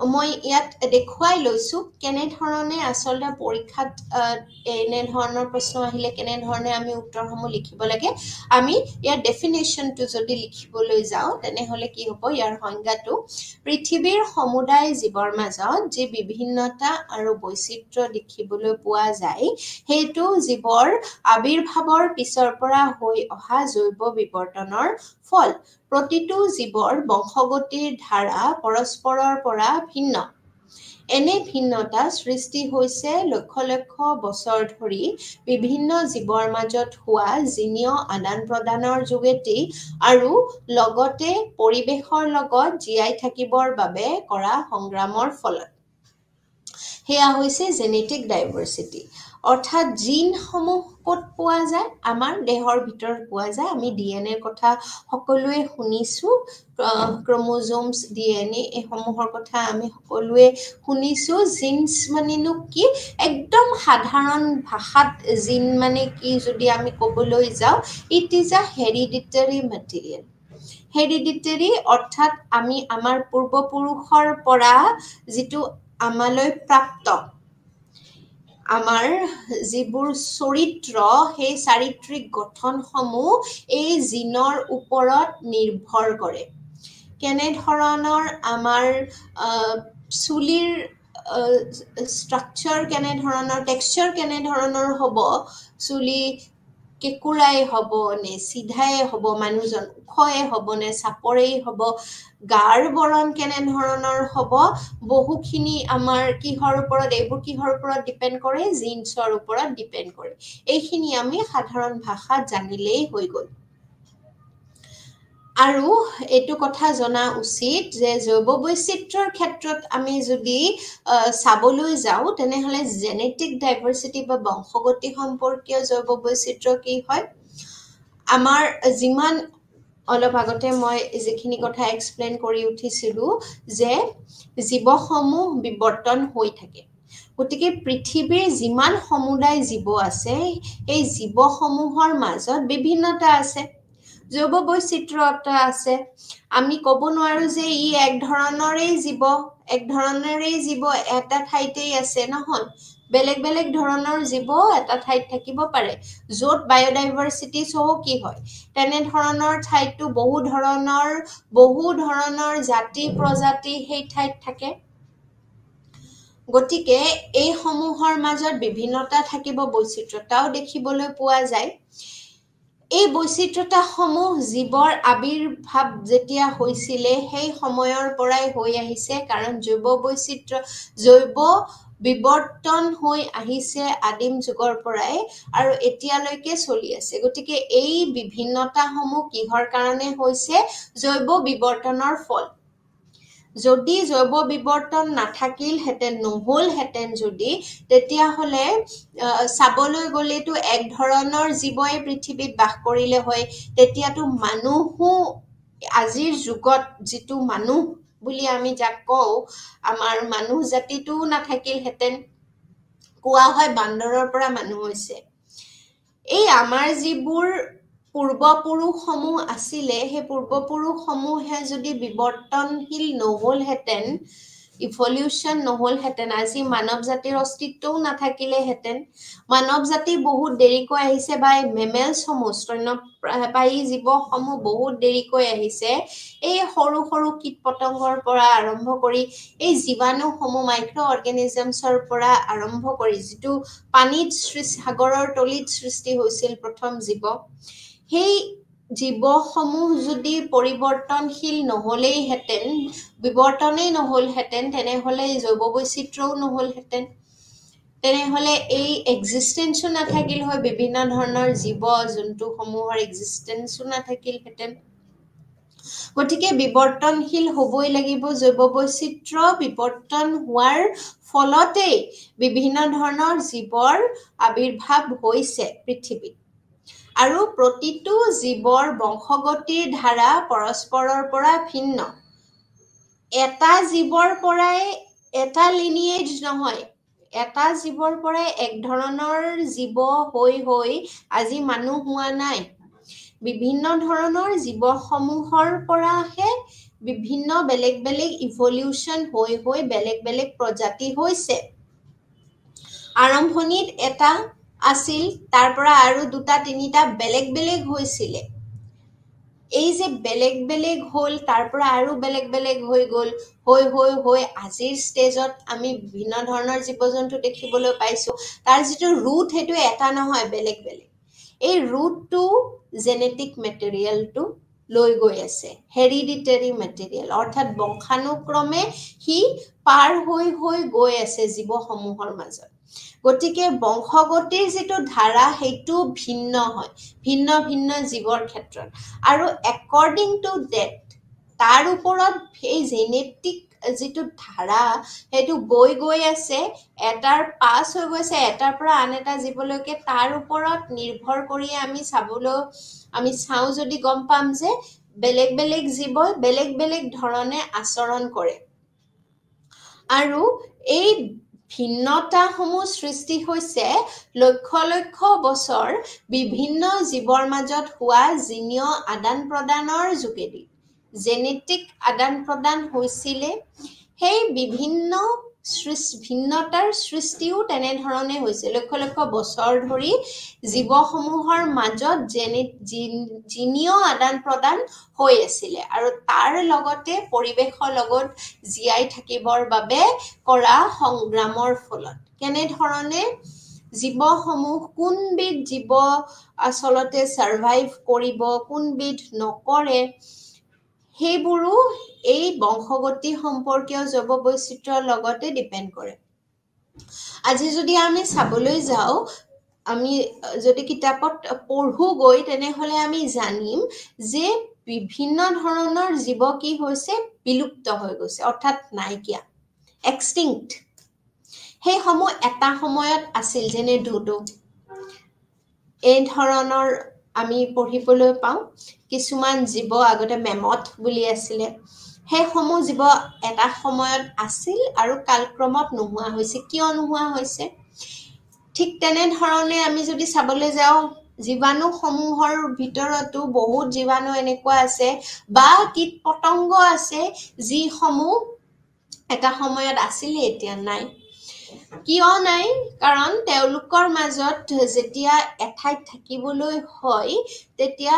মই ইয়াত দেখুৱাই লৈছো কেনে ধৰণে আচলতে পৰীক্ষাত এনে ধৰণৰ প্ৰশ্ন আহিলে কেনে ধৰণে আমি উত্তৰসমূহ লিখিব লাগে আমি ইয়াৰ ডেফিনেশনটো যদি লিখিবলৈ যাও তেনেহলে কি হ'ব ইয়াৰ সংজ্ঞাটো পৃথিৱীৰ সমুদায় জীৱৰ মাজত যি বিভিন্নতা আৰু বৈচিত্ৰ্য দেখিবলৈ পোৱা যায় সেইটো জীৱৰ আবিৰ্ভাৱৰ পিছৰ পৰা হৈ অহা জৈৱ বিৱৰ্তনৰ ফল প্ৰতিটো জীৱৰ বংশগতিৰ ধাৰা পৰস্পৰৰ পৰা ভিন্ন এনে ভিন্নতা সৃষ্টি হৈছে লক্ষ লক্ষ বছৰ ধৰি বিভিন্ন জীৱৰ মাজত হোৱা জিনীয় আদান প্ৰদানৰ যোগেদি আৰু লগতে পৰিৱেশৰ লগত জীয়াই থাকিবৰ বাবে কৰা সংগ্ৰামৰ ফলত সেয়া হৈছে জেনেটিক ডাইভাৰ্চিটি অৰ্থাৎ জিনসমূহ ক'ত পোৱা যায় আমাৰ দেহৰ ভিতৰত পোৱা যায় আমি ডিএনএৰ কথা সকলোৱে শুনিছোঁ ক্ৰমোজোমছ ডিএনএ এইসমূহৰ কথা আমি সকলোৱে শুনিছোঁ জিনছ মানেনো কি একদম সাধাৰণ ভাষাত জিন মানে কি যদি আমি ক'বলৈ যাওঁ ইট ইজ আ হেৰিডিটাৰী মেটেৰিয়েল হেৰিডিটাৰী অৰ্থাৎ আমি আমাৰ পূৰ্বপুৰুষৰ পৰা যিটো আমালৈ প্ৰাপ্ত আমাৰ যিবোৰ চৰিত্ৰ সেই চাৰিত্ৰিক গঠনসমূহ এই জিনৰ ওপৰত নিৰ্ভৰ কৰে কেনেধৰণৰ আমাৰ চুলিৰ ষ্ট্ৰাকচাৰ কেনেধৰণৰ টেক্সচাৰ কেনেধৰণৰ হ'ব চুলি কেঁকুৰাই হ'ব নে চিধাই হ'ব মানুহজন ওখয়ে হ'ব নে চাপৰেই হ'ব গাৰ বৰণ কেনেধৰণৰ হ'ব বহুখিনি আমাৰ কিহৰ ওপৰত এইবোৰ কিহৰ ওপৰত ডিপেণ্ড কৰে জিনছৰ ওপৰত ডিপেণ্ড কৰে এইখিনি আমি সাধাৰণ ভাষাত জানিলেই হৈ গ'ল আৰু এইটো কথা জনা উচিত যে জৈৱ বৈচিত্ৰ্যৰ ক্ষেত্ৰত আমি যদি চাবলৈ যাওঁ তেনেহ'লে জেনেটিক ডাইভাৰ্চিটি বা বংশগতি সম্পৰ্কীয় জৈৱ বৈচিত্ৰ্য কি হয় আমাৰ যিমান অলপ আগতে মই যিখিনি কথা এক্সপ্লেইন কৰি উঠিছিলোঁ যে জীৱসমূহ বিৱৰ্তন হৈ থাকে গতিকে পৃথিৱীৰ যিমান সমুদায় জীৱ আছে এই জীৱসমূহৰ মাজত বিভিন্নতা আছে জৈৱ বৈচিত্ৰ্যতা আছে আমি ক'ব নোৱাৰো যে ই এক ধৰণৰেই জীৱ এটা ঠাইতেই আছে নহয় বেলেগ বেলেগ ধৰণৰ জীৱ এটা ঠাইত থাকিব পাৰে য'ত বায়'ডাইভাৰ্চিটি চহকী হয় তেনে ধৰণৰ ঠাইতো বহু ধৰণৰ জাতি প্ৰজাতি সেই ঠাইত থাকে গতিকে এই সমূহৰ মাজত বিভিন্নতা থাকিব বৈচিত্ৰতাও দেখিবলৈ পোৱা যায় এই বৈচিত্ৰতাসমূহ জীৱৰ আবিৰ্ভাৱ যেতিয়া হৈছিলে সেই সময়ৰ পৰাই হৈ আহিছে কাৰণ জৈৱ বিৱৰ্তন হৈ আহিছে আদিম যুগৰ পৰাই আৰু এতিয়ালৈকে চলি আছে গতিকে এই বিভিন্নতাসমূহ কিহৰ কাৰণে হৈছে জৈৱ বিৱৰ্তনৰ ফল যদি জৈৱ বিৱৰ্তন নাথাকিলহেঁতেন নহ'লহেঁতেন যদি তেতিয়াহ'লে চাবলৈ গ'লেতো এক ধৰণৰ জীৱই পৃথিৱীত বাস কৰিলে হয় তেতিয়াতো মানুহো আজিৰ যুগত যিটো মানুহ বুলি আমি যাক কওঁ আমাৰ মানুহ জাতিটোও নাথাকিলহেঁতেন কোৱা হয় বান্দৰৰ পৰা মানুহ হৈছে এই আমাৰ যিবোৰ পূৰ্বপুৰুষসমূহ আছিলে সেই পূৰ্বপুৰুষসমূহে যদি বিৱৰ্তনশীল নহ'লহেঁতেন ইভলিউশ্যন নহ'লহেঁতেন আজি মানৱ জাতিৰ অস্তিত্বও নাথাকিলেহেঁতেন মানৱ জাতি বহুত দেৰিকৈ আহিছে বা মেমেলছসমূহ স্তন্যপায়ী জীৱসমূহ বহুত দেৰিকৈ আহিছে এই সৰু সৰু কীট পতংগৰ পৰা আৰম্ভ কৰি এই জীৱাণুসমূহ মাইক্ৰ অৰ্গেনিজমছৰ পৰা আৰম্ভ কৰি যিটো পানীত সাগৰৰ তলিত সৃষ্টি হৈছিল প্ৰথম জীৱ সেই জীৱসমূহ যদি পৰিৱৰ্তনশীল নহ'লেইহেঁতেন বিৱৰ্তনেই নহ'লহেঁতেন তেনেহ'লে জৈৱ বৈচিত্ৰ্যও নহ'লহেঁতেন তেনেহ'লে এই এক্সিষ্টেঞ্চো নাথাকিল হয় বিভিন্ন ধৰণৰ জীৱ জন্তুসমূহৰ এক্সিষ্টেঞ্চো নাথাকিলহেঁতেন গতিকে বিৱৰ্তনশীল হ'বই লাগিব জৈৱ বৈচিত্ৰ্য বিৱৰ্তন হোৱাৰ ফলতেই বিভিন্ন ধৰণৰ জীৱৰ আবিৰ্ভাৱ হৈছে পৃথিৱীত আৰু প্ৰতিটো জীৱৰ বংশগতিৰ ধাৰা পৰস্পৰৰ পৰা ভিন্ন এটা জীৱৰ পৰাই এটা লিনিয়েজ নহয় এটা জীৱৰ পৰাই এক ধৰণৰ জীৱ হৈ আজি মানুহ হোৱা নাই বিভিন্ন ধৰণৰ জীৱসমূহৰ পৰাহে বিভিন্ন বেলেগ বেলেগ ইভলিউশ্যন হৈ বেলেগ বেলেগ প্ৰজাতি হৈছে আৰম্ভণিত এটা আছিল তাৰ পৰা আৰু দুটা তিনিটা বেলেগ বেলেগ হৈছিলে এই যে বেলেগ বেলেগ হ'ল তাৰ পৰা আৰু বেলেগ বেলেগ হৈ গ'ল হৈ আজিৰ ষ্টেজত আমি বিভিন্ন ধৰণৰ জীৱ-জন্তু দেখিবলৈ পাইছো তাৰ যিটো ৰুট সেইটো এটা নহয় বেলেগ বেলেগ এই ৰুটটো জেনেটিক মেটেৰিয়েলটো লৈ গৈ আছে হেৰিডিটাৰী মেটেৰিয়েল অৰ্থাৎ বংশানুক্ৰমে সি পাৰ হৈ গৈ আছে জীৱসমূহৰ মাজত গতিকে বংশগতিৰ যিটো ধাৰা সেইটো ভিন্ন হয় ভিন্ন ভিন্ন জীৱৰ ক্ষেত্ৰত আৰু একৰ্ডিং টু ডেট তাৰ ওপৰত এই জেনেটিক যিটো ধাৰা সেইটো বৈ গৈ আছে এটাৰ পাছ হৈ গৈছে এটাৰ পৰা আন এটা জীৱলৈকে তাৰ ওপৰত নিৰ্ভৰ কৰি আমি চাওঁ যদি গম পাম যে বেলেগ বেলেগ জীৱই বেলেগ বেলেগ ধৰণে আচৰণ কৰে আৰু এই ভিন্নতাসমূহ সৃষ্টি হৈছে লক্ষ লক্ষ বছৰ বিভিন্ন জীৱৰ মাজত হোৱা জিনীয় আদান প্ৰদানৰ যোগেদি জেনেটিক আদান প্ৰদান হৈছিলে সেই বিভিন্ন ভিন্নতাৰ সৃষ্টিও তেনেধৰণে হৈছে লক্ষ লক্ষ বছৰ ধৰি জীৱসমূহৰ মাজত জিনীয় আদান প্ৰদান হৈ আছিলে আৰু তাৰ লগতে পৰিৱেশৰ লগত জীয়াই থাকিবৰ বাবে কৰা সংগ্ৰামৰ ফলত কেনেধৰণে জীৱসমূহ কোনবিধ জীৱ আচলতে সাৰ্ভাইভ কৰিব কোনবিধ নকৰে সেইবোৰো এই বংশগতি সম্পৰ্কীয় জৈৱ বৈচিত্ৰ্যৰ লগতে ডিপেণ্ড কৰে আজি যদি আমি চাবলৈ যাওঁ আমি যদি কিতাপত পঢ়ো গৈ তেনেহলে আমি জানিম যে বিভিন্ন ধৰণৰ জীৱ কি হৈছে বিলুপ্ত হৈ গৈছে অৰ্থাৎ নাইকিয়া এক্সটিংক্ট সেই সমূহ এটা সময়ত আছিল যেনে ডোডো এই ধৰণৰ আমি পঢ়িবলৈ পাওঁ কিছুমান জীৱ আগতে মেমথ বুলি আছিলে সেই সমূহ জীৱ এটা সময়ত আছিল আৰু কালক্ৰমত নোহোৱা হৈছে কিয় নোহোৱা হৈছে ঠিক তেনে ধৰণে আমি যদি চাবলৈ যাওঁ জীৱাণু সমূহৰ ভিতৰতো বহুত জীৱাণু এনেকুৱা আছে বা কীট পতংগ আছে যি সমূহ এটা সময়ত আছিল এতিয়া নাই কিয় নাই কাৰণ তেওঁলোকৰ মাজত যেতিয়া এঠাইত থাকিবলৈ হয় তেতিয়া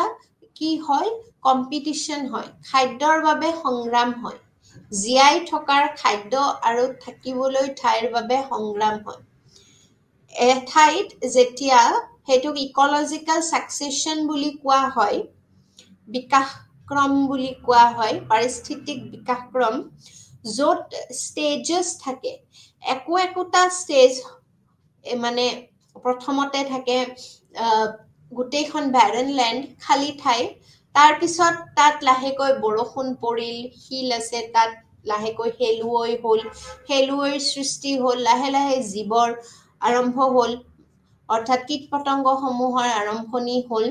কি হয় কম্পিটিশন হয় খাদ্যৰ বাবে সংগ্ৰাম হয় জীয়াই থকাৰ খাদ্য আৰু থাকিবলৈ ঠাইৰ বাবে সংগ্ৰাম হয় এঠাইত যেতিয়া হেতুক ইকোলজিক্যাল সাকসেশন বুলি কোৱা হয় বিকাশক্ৰম বুলি কোৱা হয় পাৰিস্থিতিক বিকাশক্ৰম য'ত স্টেজেস থাকে একোটা স্টেজ মানে প্ৰথমতে থাকে গোটেইখন ব্যাৰন ল্যান্ড খালি ঠাই তাৰ পিছত তাত লাহেকৈ বৰষুণ পৰিল হিল আছে তাত লাহেকৈ হেলুৱৈ হল হেলুৱৈৰ সৃষ্টি হল লাহে লাহে জীৱৰ আৰম্ভ হল অৰ্থাৎ কীট পতংগ সমূহৰ আৰম্ভণি হল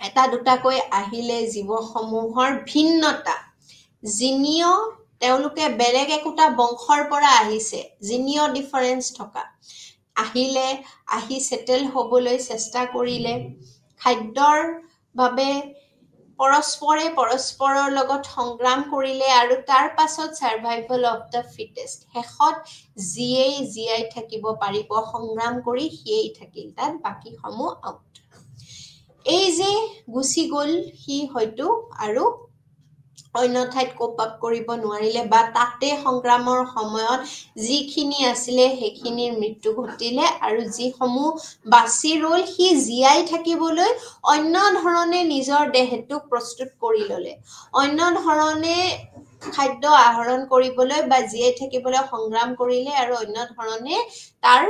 এটা দুটাকৈ আহিলে জীৱসমূহৰ ভিন্নতা জিনীয় তেওঁলোকে বেলেগ একোটা বংশৰ পৰা আহিছে জিনীয় ডিফাৰেন্স থকা আহি সেটেল হ'বলৈ চেষ্টা কৰিলে খাদ্যৰ বাবে পৰস্পৰৰ লগত সংগ্ৰাম কৰিলে আৰু তাৰ পাছত সাৰ্ভাইভেল অফ দ্য ফিটেষ্ট শেষত জীয়াই থাকিব পাৰিব সংগ্ৰাম কৰি সিয়েই থাকিল তাত বাকি সমূহ আউট এই যে গুচি গ'ল সি হয়তো আৰু অন্য ঠাইত কোপ আপ কৰিব নোৱাৰিলে বা তাতে সংগ্ৰামৰ সময়ত যিখিনি আছিলে সেইখিনিৰ মৃত্যু ঘটিলে আৰু যিসমূহ বাচি ৰল সি জীয়াই থাকিবলৈ অন্য ধৰণে নিজৰ দেহটোক প্ৰস্তুত কৰি ললে অন্য ধৰণে খাদ্য আহৰণ কৰিবলৈ বা জীয়াই থাকিবলৈ সংগ্ৰাম কৰিলে আৰু অন্য ধৰণে তাৰ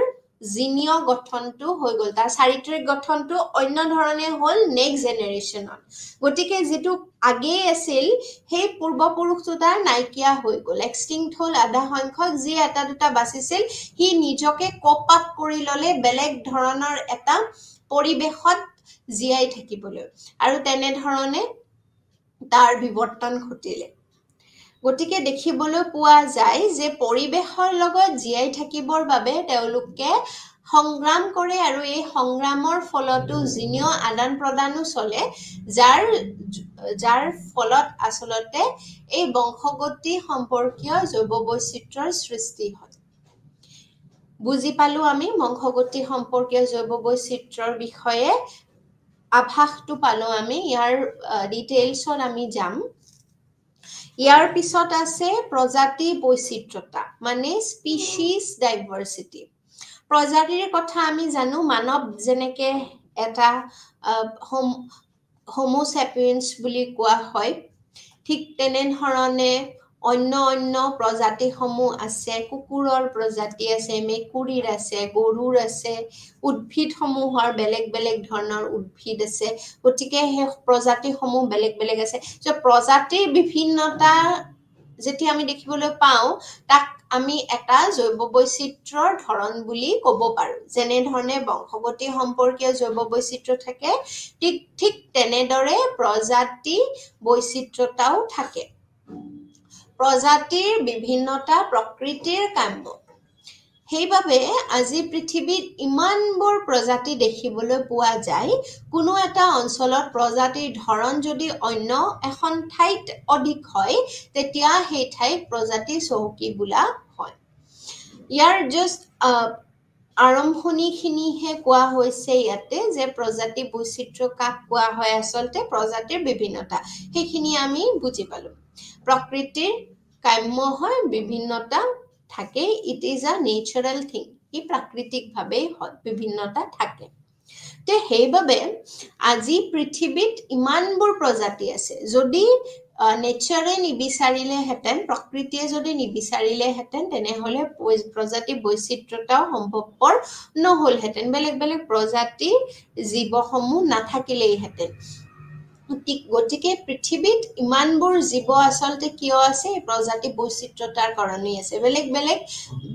জিনীয় গঠনটো হৈ গ'ল তাৰ চাৰিত্ৰিক গঠনটো অন্য ধৰণে হ'ল নেক্সট জেনেৰেশ্যনত গতিকে যেটো আগে আছিল সেই পূৰ্বপুৰুষটো তাৰ নাইকিয়া হৈ গ'ল এক্সটিংক্ট হ'ল আধা সংখ্যক যি এটা দুটা বাচিছিল সি নিজকে কপ আপ কৰি ললে বেলেগ ধৰণৰ এটা পৰিবেশত জীয়াই থাকিবলৈ আৰু তেনে ধৰণে তাৰ বিৱৰ্তন ঘটিলে গতিকে দেখিবলৈ পোৱা যায় যে পৰিবেশৰ লগত জীয়াই থাকিবৰ বাবে তেওঁলোকে সংগ্ৰাম কৰে আৰু এই সংগ্ৰামৰ ফলতো জিনীয় আদান প্ৰদানো চলে যাৰ ফলত আচলতে এই বংশগতি সম্পৰ্কীয় জৈৱ বৈচিত্ৰ্যৰ সৃষ্টি হয় বুজি পালো আমি বংশগতি সম্পৰ্কীয় জৈৱ বৈচিত্ৰ্যৰ বিষয়ে আভাসটো পালো আমি ইয়াৰ ডিটেইলছত আমি যাম ইয়াৰ পিছত আছে প্ৰজাতি বৈচিত্ৰতা মানে স্পিচিজ ডাইভাৰ্চিটি প্ৰজাতিৰ কথা আমি জানো মানৱ যেনেকে এটা হোমো সেপিয়েন্স বুলি কোৱা হয় ঠিক তেনে ধৰণে অন্য প্ৰজাতিসমূহ আছে কুকুৰৰ প্ৰজাতি আছে মেকুৰীৰ আছে গৰুৰ আছে উদ্ভিদসমূহৰ বেলেগ ধৰণৰ উদ্ভিদ আছে গতিকে সেই প্ৰজাতিসমূহ বেলেগ আছে যে প্ৰজাতিৰ বিভিন্নতা যেতিয়া আমি দেখিবলৈ পাওঁ তাক আমি এটা জৈৱ বৈচিত্ৰ্যৰ ধৰণ বুলি ক'ব পাৰো যেনে ধৰণে বংশগতি সম্পৰ্কীয় জৈৱ বৈচিত্ৰ্য থাকে ঠিক তেনেদৰে প্ৰজাতি বৈচিত্ৰ্যতাও থাকে প্ৰজাতিৰ বিভিন্নতা প্ৰকৃতিৰ কাম্য সেইবাবে আজি পৃথিৱীত ইমানবোৰ প্ৰজাতি দেখিবলৈ পোৱা যায় কোনো এটা অঞ্চলত প্ৰজাতিৰ ধৰণ যদি অন্য এখন ঠাইত অধিক হয় তেতিয়া সেই ঠাইক প্ৰজাতি চহকী বোলা হয় ইয়াৰ জাস্ট আৰম্ভণিখিনিহে কোৱা হৈছে ইয়াতে যে প্ৰজাতি বৈচিত্ৰ্য কাক কোৱা হয় আচলতে প্ৰজাতিৰ বিভিন্নতা সেইখিনি আমি বুজি পালো প্ৰকৃতিৰ কাম্য হয় বিভিন্নতা থাকে it is a natural thing ই প্ৰাকৃতিকভাৱে হয় বিভিন্নতা থাকে তে সেইবাবে আজি পৃথিৱীত ইমানবোৰ প্ৰজাতি আছে যদি নেচাৰে নিবিচাৰিলেহেঁতেন প্ৰকৃতিয়ে যদি নিবিচাৰিলেহেঁতেন তেনেহ'লে প্ৰজাতি বৈচিত্ৰ্যতাও সম্ভৱপৰ নহ'লহেঁতেন বেলেগ বেলেগ প্ৰজাতি জীৱসমূহ নাথাকিলেইহেঁতেন গতিকে পৃথিৱীত ইমানবোৰ জীৱ আচলতে কিয় আছে প্ৰজাতি বৈচিত্ৰ্যতাৰ কাৰণেই আছে বেলেগ বেলেগ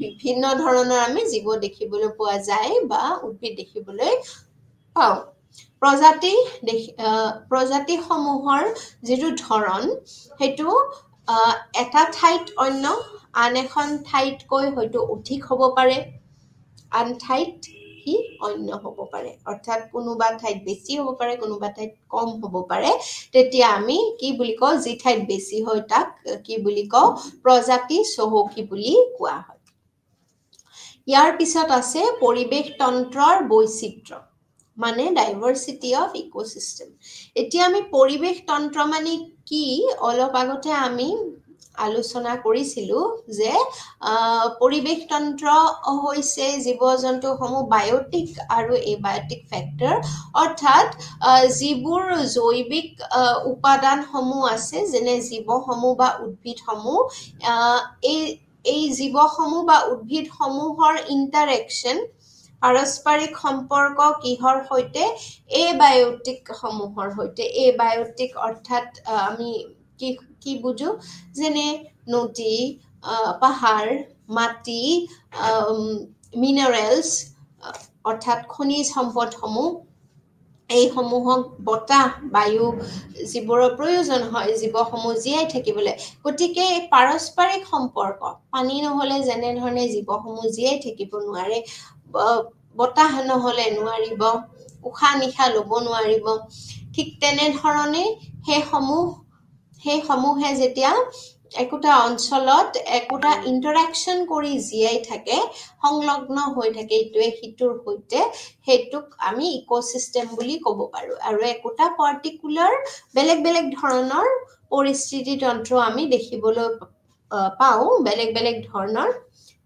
বিভিন্ন ধৰণৰ আমি জীৱ দেখিবলৈ পোৱা যায় বা উদ্ভিদ দেখিবলৈ পাওঁ প্ৰজাতিসমূহৰ যিটো ধৰণ সেইটো এটা ঠাইত অন্য আন এখন ঠাইতকৈ হয়তো অধিক হ'ব পাৰে আন ঠাইত ই অন্য হ'ব পাৰে অৰ্থাৎ কোনোবা ঠাইত বেছি হ'ব পাৰে কোনোবা ঠাইত কম হ'ব পাৰে তেতিয়া আমি কি বুলি কওঁ যি ঠাইত বেছি হয় তাক কি বুলি কওঁ প্ৰজাতি চহকী বুলি কোৱা হয় ইয়াৰ পিছত আছে পৰিৱেশ তন্ত্ৰৰ বৈচিত্ৰ্য মানে ডাইভাৰ্চিটি অফ ইকোচিষ্টেম এতিয়া আমি পৰিৱেশ তন্ত্ৰ মানে কি অলপ আগতে আমি আলোচনা কৰিছিলো যে পৰিৱেশ তন্ত্ৰ হৈছে জীৱ-জন্তুসমূহ বায়োটিক আৰু এবায়োটিক ফেক্টৰ অৰ্থাৎ যিবোৰ জৈৱিক উপাদানসমূহ আছে যেনে জীৱসমূহ বা উদ্ভিদসমূহ এই জীৱসমূহ বা উদ্ভিদসমূহৰ ইণ্টাৰেকশ্যন পাৰস্পৰিক সম্পৰ্ক কিহৰ সৈতে এবায়োটিক সমূহৰ সৈতে এবায়োটিক অৰ্থাৎ আমি কি বুজো যেনে নদী পাহাৰ মাটি মিনাৰেলছ অৰ্থাৎ খনিজ সম্পদসমূহ এইসমূহক বতাহ বায়ু যিবোৰৰ প্ৰয়োজন হয় জীৱসমূহ জীয়াই থাকিবলৈ গতিকে পাৰস্পৰিক সম্পৰ্ক পানী নহ'লে যেনে ধৰণে জীৱসমূহ জীয়াই থাকিব নোৱাৰে বতাহ নহ'লে নোৱাৰিব উশাহ নিশাহ ল'ব নোৱাৰিব ঠিক তেনেধৰণে সেইসমূহে যেতিয়া একোটা অঞ্চলত একোটা ইণ্টাৰেকশ্যন কৰি জীয়াই থাকে সংলগ্ন হৈ থাকে ইটোৱে সিটোৰ সৈতে সেইটোক আমি ইকোচিষ্টেম বুলি ক'ব পাৰো আৰু একোটা পাৰ্টিকুলাৰ বেলেগ বেলেগ ধৰণৰ পৰিস্থিতি তন্ত্ৰ আমি দেখিবলৈ পাওঁ বেলেগ বেলেগ ধৰণৰ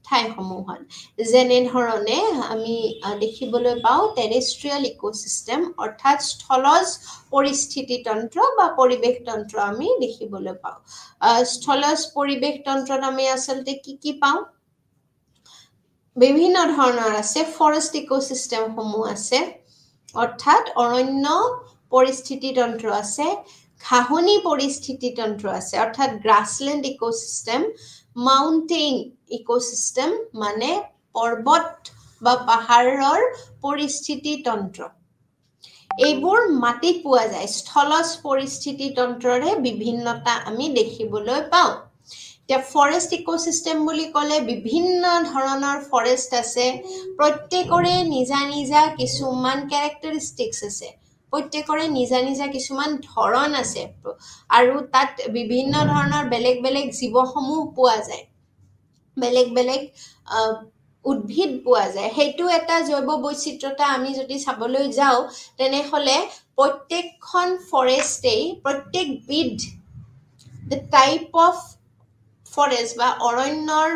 ঠাইসমূহত যেনে ধৰণে আমি দেখিবলৈ পাওঁ টেৰেষ্ট্ৰিয়েল ইকোচিষ্টেম অৰ্থাৎ স্থলজ পৰিস্থিতি তন্ত্ৰ বা পৰিৱেশ তন্ত্ৰ আমি দেখিবলৈ পাওঁ স্থলজ পৰিৱেশ তন্ত্ৰত আমি আচলতে কি পাওঁ বিভিন্ন ধৰণৰ আছে ফৰেষ্ট ইকোচিষ্টেমসমূহ আছে অৰ্থাৎ অৰণ্য পৰিস্থিতি তন্ত্ৰ আছে ঘাঁহনি পৰিস্থিতি তন্ত্ৰ আছে অৰ্থাৎ গ্ৰাছলেণ্ড ইকোচিষ্টেম মাউণ্টেইন ইকোচিষ্টেম মানে পৰ্বত বা পাহাৰৰ পৰিস্থিতি তন্ত্ৰ এইবোৰ মাটিত পোৱা যায় স্থলজ পৰিস্থিতি তন্ত্ৰৰে বিভিন্নতা আমি দেখিবলৈ পাওঁ এতিয়া ফৰেষ্ট ইকোচিষ্টেম বুলি ক'লে বিভিন্ন ধৰণৰ ফৰেষ্ট আছে প্ৰত্যেকৰে নিজা নিজা কিছুমান কেৰেক্টাৰিষ্টিক্স আছে প্ৰত্যেকৰে নিজা নিজা কিছুমান ধৰণ আছে আৰু তাত বিভিন্ন ধৰণৰ বেলেগ বেলেগ জীৱসমূহ পোৱা যায় বেলেগ বেলেগ উদ্ভিদ পোৱা যায় সেইটো এটা জৈৱ বৈচিত্ৰ্যতা আমি যদি চাবলৈ যাওঁ তেনেহ'লে প্ৰত্যেকখন ফৰেষ্টেই প্ৰত্যেকবিধ the type of forest বা অৰণ্যৰ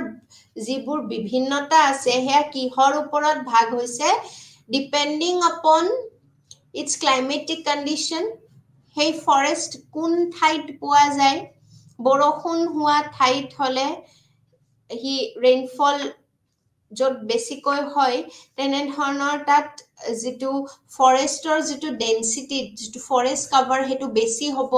যিবোৰ বিভিন্নতা আছে হেয়া কিহৰ ওপৰত ভাগ হৈছে depending upon its climatic condition সেই ফৰেষ্ট কোন ঠাইত পোৱা যায় বৰষুণ হোৱা ঠাইত হলে হি ৰেইনফল য'ত বেছিকৈ হয় তেনে ধৰণৰ তাত যিটো ফৰেষ্টৰ যিটো ডেন্সিটি যিটো ফৰেষ্ট কভাৰ হেতু বেছি হ'ব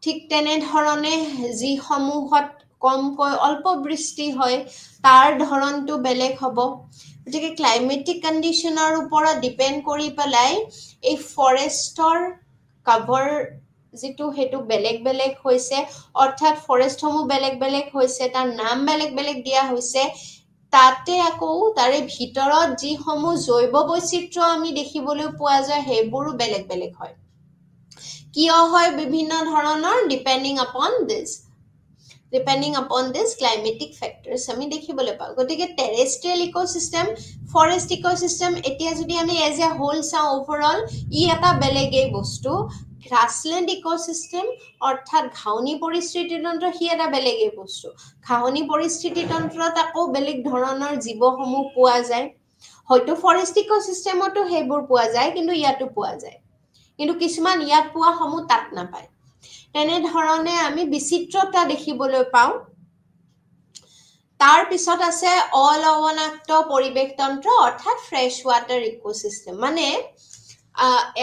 ঠিক তেনে ধৰণে যি সমূহত কমকৈ অল্প বৃষ্টি হয় তাৰ ধৰণটো বেলেগ হ'ব গতিকে ক্লাইমেটিক কণ্ডিশ্যনৰ ওপৰত ডিপেন্ড কৰি পেলাই এই ফৰেষ্টৰ কভাৰ যেটো হেতু বেলেগ বেলেগ হৈছে অৰ্থাৎ ফৰেষ্টসমূহ বেলেগ বেলেগ হৈছে তাৰ নাম বেলেগ বেলেগ দিয়া হৈছে তাতে আকৌ তাৰে ভিতৰত যি সমূহ জৈৱ বৈচিত্ৰ্য আমি দেখিবলৈ পোৱা যায় হেবোৰো বেলেগ বেলেগ হয় কিয় হয় বিভিন্ন ধৰণৰ depending upon this climatic factors আমি দেখিবলৈ পাওঁ গতিকে terrestrial ecosystem forest ecosystem এতিয়া যদি আমি as a whole চাওঁ overall ই এটা বেলেগেই বস্তু grassland ecosystem অৰ্থাৎ ঘাউনি পৰিস্থিতি তন্ত্ৰ হি এটা বেলেগেই বস্তু ঘাউনি পৰিস্থিতি তন্ত্ৰত আকৌ বেলেগ ধৰণৰ জীৱসমূহ পোৱা যায় হয়তো forest ecosystemতো হেবোৰ পোৱা যায় কিন্তু ইয়াতো পোৱা যায় কিন্তু কিছুমান ইয়াত পোৱা সমূহ তাত নাপায় তেনে ধৰণে আমি বিচিত্ৰতা দেখিবলৈ পাওঁ তাৰ পিছত আছে অলৱনাক্ত পৰিৱেশ তন্ত্ৰ অৰ্থাৎ ফ্ৰেছ ৱাটাৰ ইকোসিস্টেম মানে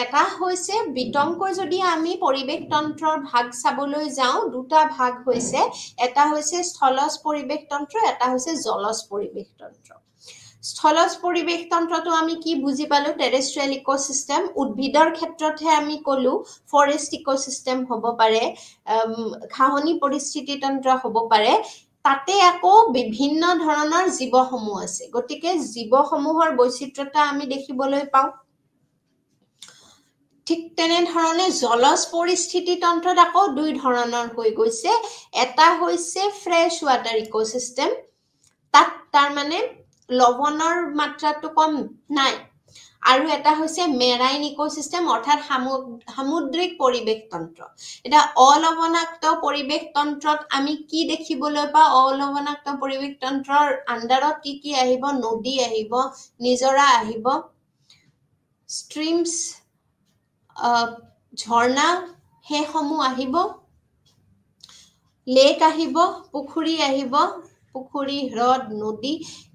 এটা হৈছে বিতংকৈ যদি আমি পৰিৱেশ তন্ত্ৰৰ ভাগ চাবলৈ যাওঁ দুটা ভাগ হৈছে এটা হৈছে স্থলজ পৰিৱেশ তন্ত্ৰ এটা হৈছে জলজ পৰিৱেশ তন্ত্ৰ স্থলজ পৰিৱেশ তন্ত্ৰটো আমি কি বুজি পালো টেৰেষ্ট্ৰিয়েল ইকোসিস্টেম উদ্ভিদৰ ক্ষেত্ৰতহে আমি কলো ফৰেষ্ট ইকোসিস্টেম হ'ব পাৰে ঘাহনি পৰিস্থিতি তন্ত্ৰ হ'ব পাৰে তাতে আকৌ বিভিন্ন ধৰণৰ জীৱসমূহ আছে গতিকে জীৱসমূহৰ বৈচিত্ৰতা আমি দেখিবলৈ পাওঁ ঠিক তেনে ধৰণে জলজ পৰিস্থিতি তন্ত্ৰত আকৌ দুই ধৰণৰ হৈ গৈছে এটা হৈছে ফ্ৰেছ ৱাটাৰ ইকোসিস্টেম তাত তাৰ মানে লৱণৰ মাত্ৰাটো কম নাই আৰু এটা হৈছে মেৰাইন ইকোসিস্টেম অৰ্থাৎ সামুদ্ৰিক পৰিৱেশ তন্ত্ৰ এটা অলৱনাক্ত পৰিৱেশ তন্ত্ৰত আমি কি দেখিবলৈ পাওঁ অলৱনাক্ত পৰিৱেশ তন্ত্ৰৰ আন্ডাৰত কি আহিব নদী আহিব নিজৰা আহিব ষ্ট্ৰীমছ ঝৰ্ণা হেসমূহ আহিব লেক আহিব পুখুৰী আহিব পুখুৰী হ্ৰদ নদী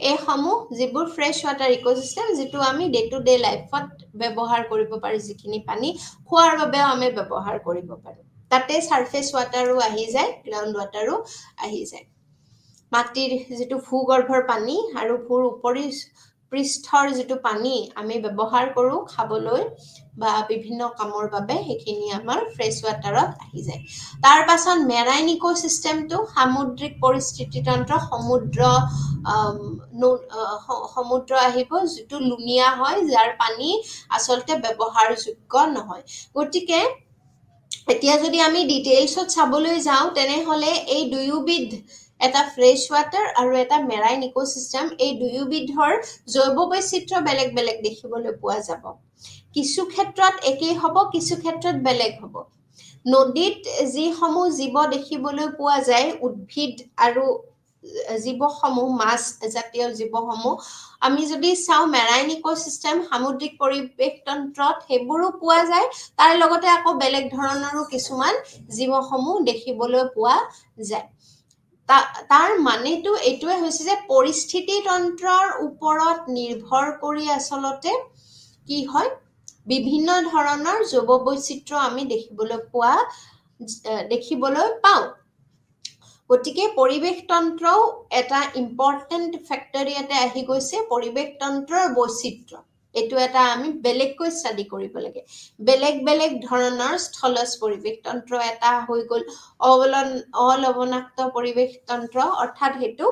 এসমূহ যিবোৰ ফ্ৰেছ ৱাটাৰ ইকোসিস্টেম যেটো আমি ডে টু ডে লাইফত ব্যৱহাৰ কৰিব পাৰি যিখিনি পানী খোৱাৰ বাবে আমি ব্যৱহাৰ কৰিব পাৰো তাতে সাৰফেস ৱাটাৰো আহি যায় গ্ৰাউণ্ড ৱাটাৰো আহি যায় মাটিৰ যেটো ভূগৰ্ভৰ পানী আৰু ভূৰ উপৰি পৃষ্ঠৰ যেটো পানী আমি ব্যৱহাৰ কৰো খাবলৈ বা বিভিন্ন কামৰ বাবে হেখিনি আমাৰ ফ্ৰেছ ৱাটাৰত আহি যায় তাৰ পাছত মেৰাইন ইকোসিস্টেমটো সামুদ্ৰিক পৰিস্থিতি তন্ত্ৰ সমুদ্ৰ আহিব যেটো লুনিয়া হয় যাৰ পানী আসলতে ব্যৱহাৰযোগ্য নহয় গতিকে এতিয়া যদি আমি ডিটেইলছত চাবলৈ যাওঁ তেনেহলে এই দুয়োবিধ এটা ফ্ৰেছ ৱাটাৰ আৰু এটা মেৰাইন ইকোসিস্টেম এই দুয়োবিধৰ জৈৱ বৈচিত্ৰ্য বেলেগ বেলেগ দেখিবলৈ পোৱা যাব কিছু ক্ষেত্ৰত একেই হ'ব কিছু ক্ষেত্ৰত বেলেগ হ'ব নদীত যি সমূহ জীৱ দেখিবলৈ পোৱা যায় উদ্ভিদ আৰু জীৱসমূহ মাছ জাতীয় জীৱসমূহ আমি যদি চাওঁ মেৰাইন ইকোসিস্টেম সামুদ্ৰিক পৰিৱেশ তন্ত্ৰত হেবোৰো পোৱা যায় তাৰ লগতে আকৌ বেলেগ ধৰণৰো কিছুমান জীৱসমূহ দেখিবলৈ পোৱা যায় তাৰ মানেটো এটোৱে হৈছে যে পৰিস্থিতি তন্ত্ৰৰ ওপৰত নিৰ্ভৰ কৰি আসলতে কি হয় বিভিন্ন ধৰণৰ জৈৱ বৈচিত্ৰ্য আমি দেখিবলৈ পাওঁ গতিকে পৰিৱেশ তন্ত্ৰও এটা ইম্পৰ্টেন্ট ফেক্টৰ ইয়াতে আহি গৈছে পৰিৱেশ তন্ত্ৰৰ বৈচিত্ৰ্য এটো এটা আমি বেলেগকৈ ষ্টাডি কৰিব লাগে বেলেগ বেলেগ ধৰণৰ স্থলজ পৰিৱেশ তন্ত্ৰ এটা হৈ গল অলৱনাক্ত পৰিৱেশ তন্ত্ৰ অৰ্থাৎ হেতু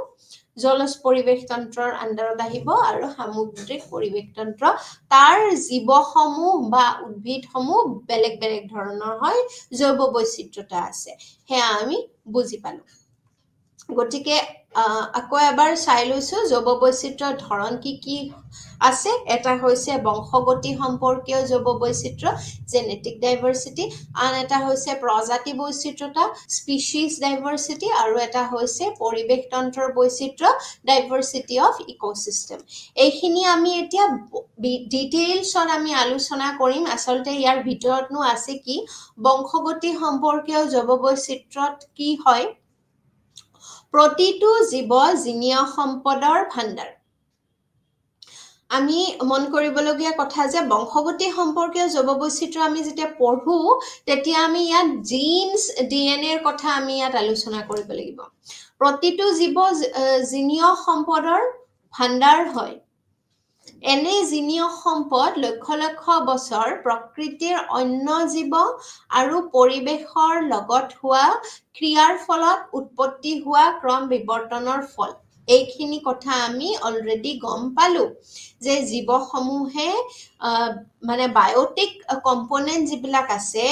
জলজ পৰিৱেশ তন্ত্ৰৰ আন্ডাৰত আহিব আৰু সামুদ্ৰিক পৰিৱেশ তন্ত্ৰ তাৰ জীৱসমূহ বা উদ্ভিদসমূহ বেলেগ বেলেগ ধৰণৰ হয় জৈৱ বৈচিত্ৰ্যতা আছে হেয়া আমি বুজি পালো গতিকে আকৌ এবাৰ চাই লৈছো জৈৱ বৈচিত্ৰ্যৰ ধৰণ কি আছে এটা হৈছে বংশগতি সম্পৰ্কীয় জৈৱ বৈচিত্ৰ্য জেনেটিক ডাইভাৰ্চিটি আন এটা হৈছে প্ৰজাতি বৈচিত্ৰ্যতা স্পিচিজ ডাইভাৰ্চিটি আৰু এটা হৈছে পৰিৱেশ তন্ত্ৰৰ বৈচিত্ৰ্য ডাইভাৰ্চিটি অফ ইকোসিস্টেম এইখিনি আমি এতিয়া ডিটেইলছত আমি আলোচনা কৰিম আসলতে ইয়াৰ ভিতৰতনো আছে কি বংশগতি সম্পৰ্কীয় জৈৱ বৈচিত্ৰ্যত কি হয় প্ৰতিটো জীৱ জিনীয় সম্পদৰ ভাণ্ডাৰ আমি মন কৰিবলগীয়া কথা যে বংশগতি সম্পৰ্কীয় জৈৱ বৈচিত্ৰ্য আমি যেতিয়া পঢ়ো তেতিয়া আমি ইয়াত জিনছ ডিএনএৰ কথা আমি ইয়াত আলোচনা কৰিব লাগিব প্ৰতিটো জীৱ জিনীয় সম্পদৰ ভাণ্ডাৰ হয় এনে জিনীয় সম্পদ লক্ষ লক্ষ বছৰ প্ৰকৃতিৰ অন্য জীৱ আৰু পৰিৱেশৰ লগত হোৱা ক্ৰিয়াৰ ফলত উৎপত্তি হোৱা ক্ৰম বিৱৰ্তনৰ ফল এইখিনি কথা আমি অলৰেডি গম পালো যে জীৱসমূহে মানে বায়োটিক কম্পোনেন্ট যিবিলাক আছে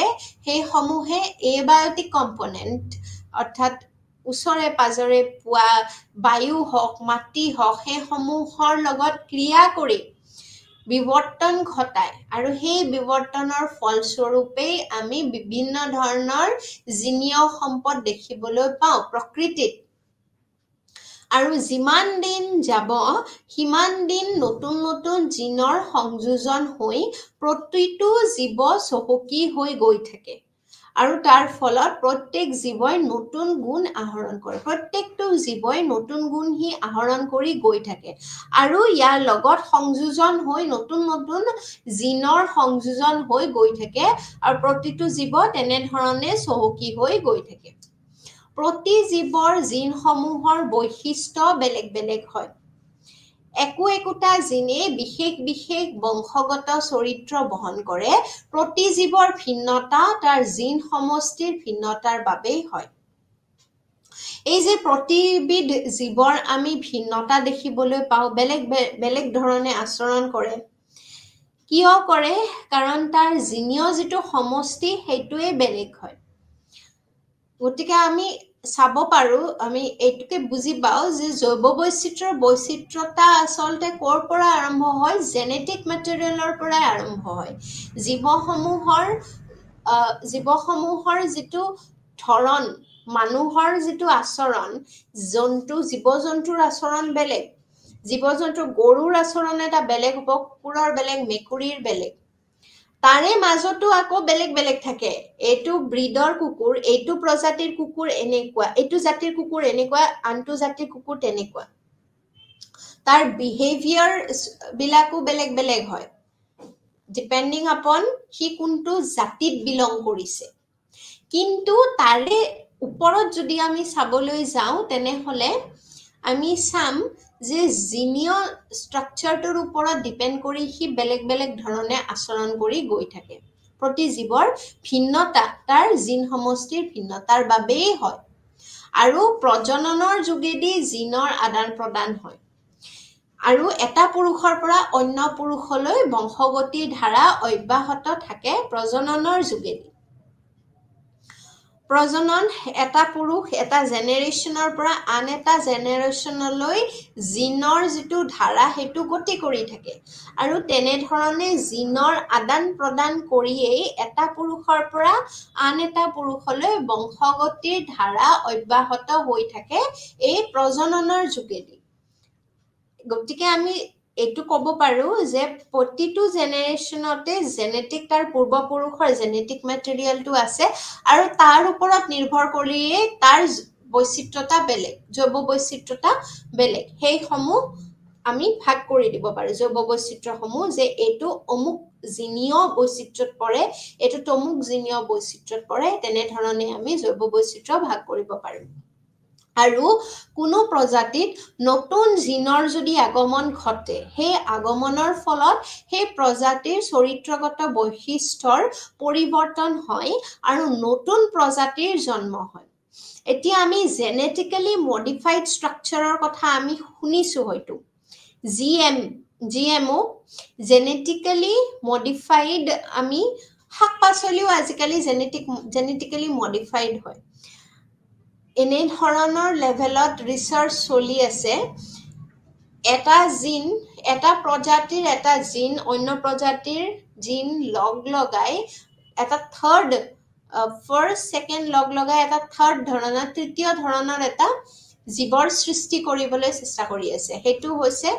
সেই সমূহে এবায়োটিক কম্পোনেন্ট অৰ্থাৎ ওচৰে পাজৰে পোৱা বায়ু হওক মাটি হওক সেই সমূহৰ লগত ক্ৰিয়া কৰি বিৱৰ্তন ঘটায় আৰু সেই বিৱৰ্তনৰ ফলস্বৰূপে আমি বিভিন্ন ধৰণৰ জিনীয় সম্পদ দেখিবলৈ পাওঁ প্ৰকৃতিত আৰু যিমান দিন যাব সিমান দিন নতুন নতুন জিনৰ সংযোজন হৈ প্ৰতিটো জীৱ চহকী হৈ গৈ থাকে আৰু তাৰ ফলত প্ৰত্যেক জীৱই নতুন গুণ আহৰণ কৰে প্ৰত্যেকটো জীৱই নতুন গুণ হি আহৰণ কৰি গৈ থাকে আৰু ইয়াৰ লগত সংযোজন হৈ নতুন নতুন জিনৰ সংযোজন হৈ গৈ থাকে আৰু প্ৰতিটো জীৱ তেনে ধৰণে চহকী হৈ গৈ থাকে প্ৰতি জীৱৰ জিনসমূহৰ বৈশিষ্ট্য বেলেগ বেলেগ হয় একোটা জিনে বিশেষ বিশেষ বংশগত চৰিত্ৰ বহন কৰে প্ৰতি জীৱৰ ভিন্নতা তাৰ জিন সমষ্টিৰ ভিন্নতাৰ বাবেই হয় এই যে প্ৰতিবিধ জীৱৰ আমি ভিন্নতা দেখিবলৈ পাওঁ বেলেগ বেলেগ ধৰণে আচৰণ কৰে কিয় কৰে কাৰণ তাৰ জিনীয় যিটো সমষ্টি সেইটোৱে বেলেগ হয় গতিকে আমি চাব পাৰো আমি এইটোকে বুজি পাওঁ যে জৈৱ বৈচিত্ৰ্যৰ বৈচিত্ৰতা আচলতে ক'ৰ পৰা আৰম্ভ হয় জেনেটিক মেটেৰিয়েলৰ পৰাই আৰম্ভ হয় জীৱসমূহৰ যিটো ধৰণ মানুহৰ যিটো আচৰণ জীৱ-জন্তুৰ আচৰণ বেলেগ জীৱ-জন্তু গৰুৰ আচৰণ এটা বেলেগ হ'ব কুকুৰৰ বেলেগ মেকুৰীৰ বেলেগ তাৰে মাজতো আকৌ বেলেগ বেলেগ থাকে এইটো ব্ৰিডৰ কুকুৰ এইটো প্ৰজাতিৰ কুকুৰ এনেকুৱা এইটো জাতিৰ কুকুৰ এনেকুৱা আনটো জাতিৰ কুকুৰ তেনেকুৱা তাৰ বিহেভিয়াৰ বিলাকো বেলেগ বেলেগ হয় ডিপেন্ডিং আপন হি কোনটো জাতিত বিলং কৰিছে কিন্তু তাৰে ওপৰত যদি আমি চাবলৈ যাওঁ তেনেহলে আমি চাম যে জিনীয় ষ্ট্ৰাকচাৰটোৰ ওপৰত ডিপেন্ড কৰি হি বেলেগ বেলেগ ধৰণে আচৰণ কৰি গৈ থাকে প্ৰতি জীৱৰ ভিন্নতা তাৰ জিন সমষ্টিৰ ভিন্নতাৰ বাবেই হয় আৰু প্ৰজননৰ যোগেদি জিনৰ আদান প্ৰদান হয় আৰু এটা পুৰুষৰ পৰা অন্য পুৰুষলৈ বংশগতিৰ ধাৰা অব্যাহত থাকে প্ৰজননৰ যোগেদি প্ৰজনন এটা পুৰুষ এটা জেনেৰেশ্যনৰ পৰা আন এটা জেনেৰেশ্যনলৈ জিনৰ যিটো ধাৰা সেইটো গতি কৰি থাকে আৰু তেনে ধৰণে জিনৰ আদান প্ৰদান কৰিয়েই এটা পুৰুষৰ পৰা আন এটা পুৰুষলৈ বংশগতিৰ ধাৰা অব্যাহত হৈ থাকে এই প্ৰজননৰ যোগেদি গতিকে আমি এইটো ক'ব পাৰো যে প্ৰতিটো জেনেৰেশ্যনতে জেনেটিক তাৰ পূৰ্বপুৰুষৰ জেনেটিক মেটেৰিয়েলটো আছে আৰু তাৰ ওপৰত নিৰ্ভৰ কৰিয়ে তাৰ বৈচিত্ৰতা বেলেগ জৈৱ বৈচিত্ৰতা বেলেগ সেইসমূহ আমি ভাগ কৰি দিব পাৰো জৈৱ বৈচিত্ৰ্যসমূহ যে এইটো অমুক জিনীয় বৈচিত্ৰ্যত পৰে এইটো তমুক জিনীয় বৈচিত্ৰ্যত পৰে তেনে ধৰণে আমি জৈৱ বৈচিত্ৰ্য ভাগ কৰিব পাৰো আৰু কোনো প্ৰজাতিত নতুন জিনৰ যদি আগমন ঘটে সেই আগমনৰ ফলত সেই প্ৰজাতিৰ চৰিত্ৰগত বৈশিষ্ট্যৰ পৰিৱৰ্তন হয় আৰু নতুন প্ৰজাতিৰ জন্ম হয় এতিয়া আমি জেনেটিক্যালি মডিফাইড ষ্ট্ৰাকচাৰৰ কথা আমি শুনিছো হয়তো জিএমও জেনেটিক্যালি মডিফাইড আমি শাক-পাচলিও আজিকালি জেনেটিক্যালি মডিফাইড হয় এনে ধৰণৰ লেভেলত ৰিসাৰ্চ চলি আছে এটা প্ৰজাতিৰ এটা জিন অন্য প্ৰজাতিৰ জিন লগাই এটা ফাৰ্ষ্ট সেকেন্ড লগাই এটা থাৰ্ড ধৰণৰ তৃতীয় ধৰণৰ এটা জীৱৰ সৃষ্টি কৰিবলৈ চেষ্টা কৰি আছে হেতু হৈছে